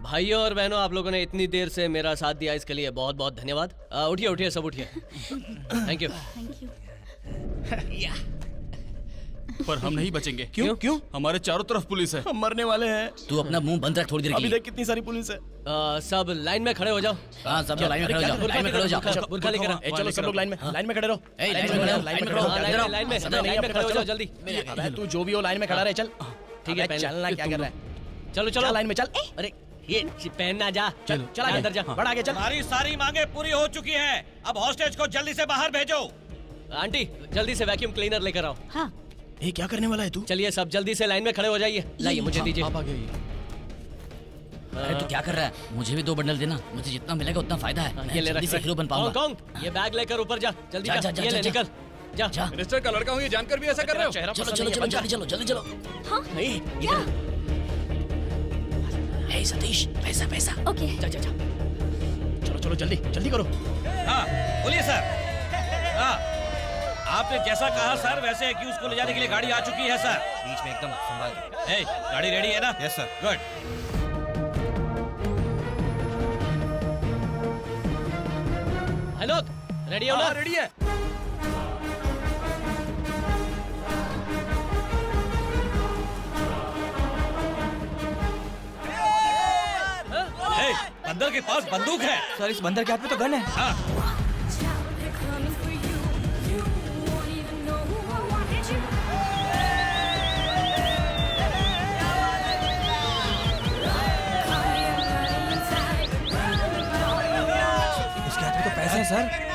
भाइयों और बहनों, आप लोगों ने इतनी देर से मेरा साथ दिया, इसके लिए बहुत बहुत धन्यवाद। उठिए उठिए, सब उठिए। Thank you. पर हम नहीं बचेंगे। क्यों? क्यों? हमारे चारों तरफ पुलिस है। हम मरने वाले हैं। तू अपना मुंह बंद रख थोड़ी देर के अभी लिए। देख कितनी सारी पुलिस है। सब लाइन में खड़े हो जाओ। हाँ, सब लोग लाइन में खड़े हो जाओ। लाइन में खड़े हो जाओ। बुरखा लेकर आओ। चलो सब लोग लाइन में खड़े रहो। लाइन में खड़े हो जाओ जल्दी। तू जो भी हो लाइन में खड़ा रहे। चल ठीक है, चलना क्या कर रहा है? चलो चलो लाइन में चल। अरे ये पहनना जा। चल चल आगे, अंदर जा। बढ़ आगे चल। हमारी सारी मांगे पूरी हो चुकी हैं। अब हॉस्टेज को जल्दी से बाहर भेजो। आंटी जल्दी से वैक्यूम क्लीनर लेकर आओ। हाँ। ये क्या करने वाला है तू? चलिए सब जल्दी से लाइन में खड़े हो जाइए। लाइए, मुझे दीजिए। आप आगे। अरे तू क्या कर रहा है? मुझे भी 2 बंडल देना, मुझे जितना मिलेगा उतना फायदा है। ये ले जल्दी से हीरो बन पाऊंगा। कौन? ये बैग लेकर ऊपर जा जल्दी। जा, जा, जा, ये जा, ले जा। निकल जा। जा। मिनिस्टर का लड़का हूँ, ये जानकर भी ऐसा कर रहे हो? चेहरा चलो पसंद चलो नहीं है, चलो बन जल्दी चलो जल्दी चलो। हाँ? क्या? हे सतीश, पैसा पैसा। ओके। जा जा जा। चलो चलो जल्दी जल्दी करो। हाँ बोलिए सर। हाँ, आपने जैसा कहा सर वैसे एक्यूज को ले जाने के लिए गाड़ी आ चुकी है सर। बीच में एकदम संभाल। ए, गाड़ी रेडी है ना? Yes sir. Good. Hello, ready हो ना? रेडी है। ए, बंदर के पास बंदूक है। सर इस बंदर के हाथ में तो गन है। हाँ। इसके हाथ में तो पैसे हैं सर।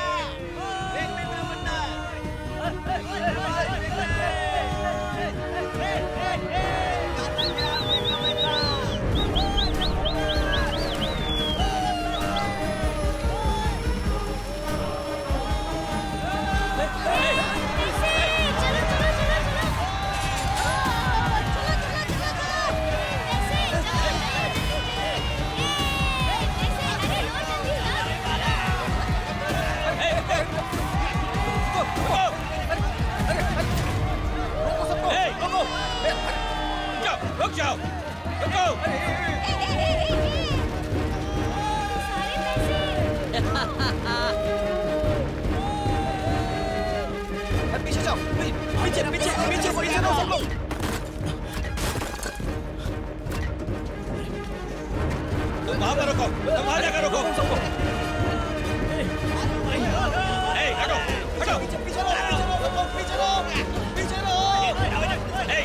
रुक जाओ, रुको। पीछे जाओ, पीछे पीछे पीछे पीछे जाओ सब लोग। तुम वहां पर रुको, तुम वहां जाकर रुको। ए, हटो, हटो। पीछे रहो, पीछे रहो, पीछे रहो, पीछे रहो। ए,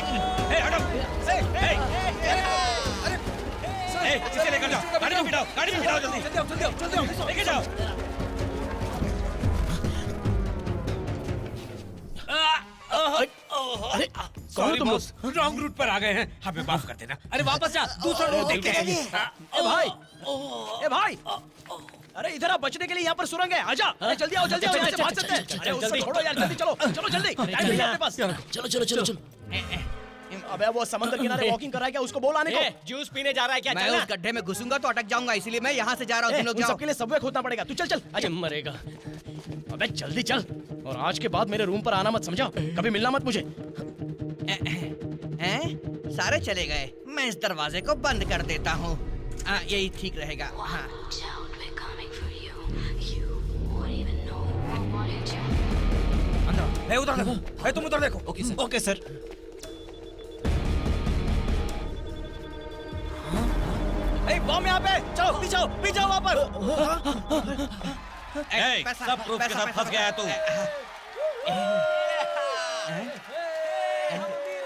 इसे लेकर जाओ, गाड़ी में बिठाओ, गाड़ी में बिठाओ, जल्दी जल्दी आओ, लेके जाओ। अरे कौन हो तुम लोग? रॉन्ग रूट पर आ गए हैं, हमें माफ कर देना। अरे वापस जा, दूसरा रोड देखते हैं। ए भाई अरे इधर आ, बचने के लिए यहाँ पर सुरंग है, आजा। अरे जल्दी आओ, जल्दी आओ, यहाँ से भाग सकते हैं। अरे उसको छोड़ो यार, जल्दी चलो, चलो जल्दी, टाइम नहीं है अपने पास। चलो चलो चलो चलो। अबे वो समंदर किनारे वॉकिंग कर रहा है क्या? उसको बोल आने को। जूस पीने जा रहा है क्या? मैं उस गड्ढे में घुसूंगा तो अटक जाऊंगा, इसीलिए मैं यहाँ से जा रहा हूँ। तुम लोग जाओ। सबके लिए सबवे खोदना पड़ेगा। तू चल चल, अच्छा मरेगा। अबे जल्दी चल, और आज के बाद मेरे रूम पर आना मत, समझा? कभी मिलना मत मुझे। सारे चले गए, मैं इस दरवाजे को बंद कर देता हूँ। यही ठीक रहेगा। हाँ। उधर देखो, तुम उधर देखो। Okay sir. बम यहाँ पे, चलो पीछे वहाँ पर। सब प्रूफ के साथ फंस गया है तू।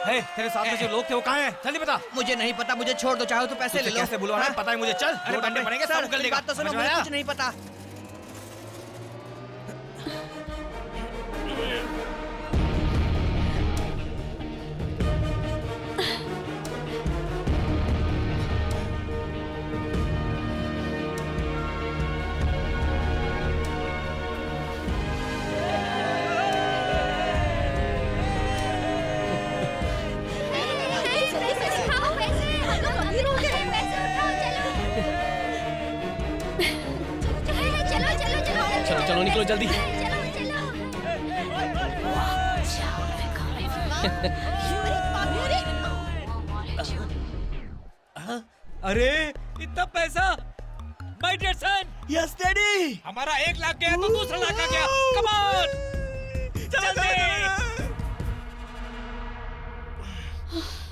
तेरे साथ में जो लोग थे वो कहाँ हैं? जल्दी बता। मुझे नहीं पता, मुझे छोड़ दो, चाहो तो पैसे ले लो। कैसे बुलवाना है? पता है मुझे, चल। अरे डंडे पड़ेंगे, सब सर, कर लेगा। बात तो सुनो, मुझे कुछ नहीं पता। चलो निकलो जल्दी। अरे इतना पैसा, my dear son. Yes daddy. हमारा 1 लाख गया तो दूसरा लाख आ गया। कम ऑन,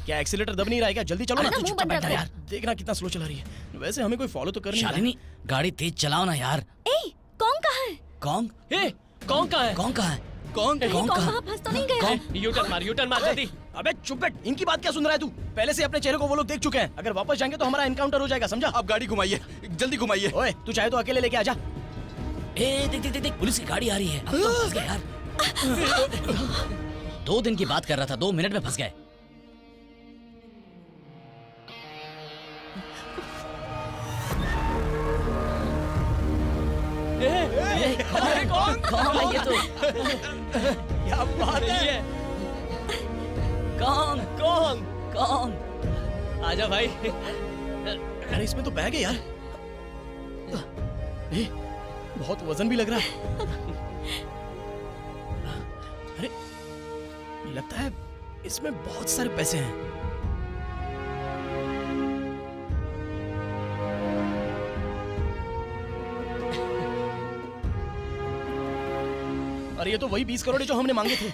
क्या एक्सीलेटर दब नहीं रहा है क्या? जल्दी चलो ना। मुंह चुपचाप बंद बैठ जा रखो। यार, देखना कितना स्लो चला रही है। वैसे हमें कोई फॉलो तो कर नहीं रहा है। शालिनी गाड़ी तेज चलाओ ना यार। ए, कौन कहाँ है? कौन? ए, कौन कहाँ है? कौन कहाँ है? कौन? कौन कहाँ? वहाँ फंस तो नहीं गया? यूटर्न मार जल्दी। अबे चुप बैठ, इनकी बात क्या सुन रहा है तू? पहले से अपने चेहरे को वो लोग देख चुके हैं। अगर वापस जाएंगे तो हमारा एनकाउंटर हो जाएगा, समझा? आप गाड़ी घुमाइए, जल्दी घुमाइए। ओए तू चाहे तो अकेले लेके आ जा। ए देख देख देख देख, पुलिस की गाड़ी आ रही है। अब तो फंस गए यार। 2 दिन की बात कर रहा था, 2 मिनट में फंस गए। कौन है ये तो? क्या बात है? कौन? आजा भाई। अरे इसमें तो बैग है यार। बहुत वजन भी लग रहा है। अरे लगता है इसमें बहुत सारे पैसे हैं। अरे ये तो वही 20 करोड़ जो हमने मांगे थे।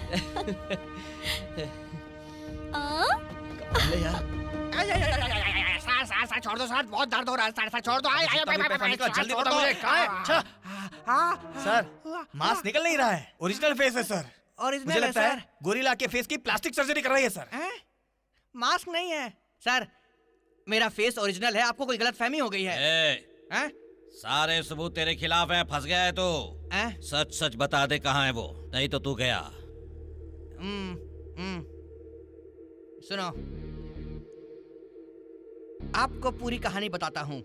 अरे यार सर छोड़ दो सर, बहुत दर्द हो रहा है सर, छोड़ दो। जल्दी बता मुझे कहाँ है? अच्छा सर, मास्क निकल नहीं रहा है। ओरिजिनल फेस है सर। मुझे लगता है गोरिल्ला के फेस की प्लास्टिक सर्जरी कर रही है सर। मास्क नहीं है सर, मेरा फेस ओरिजिनल है। आपको कोई गलतफहमी हो गई है। सारे सबूत तेरे खिलाफ हैं, फंस गया है तो। सच सच बता दे कहाँ है वो, नहीं तो तू गया। सुनो, आपको पूरी कहानी बताता हूँ।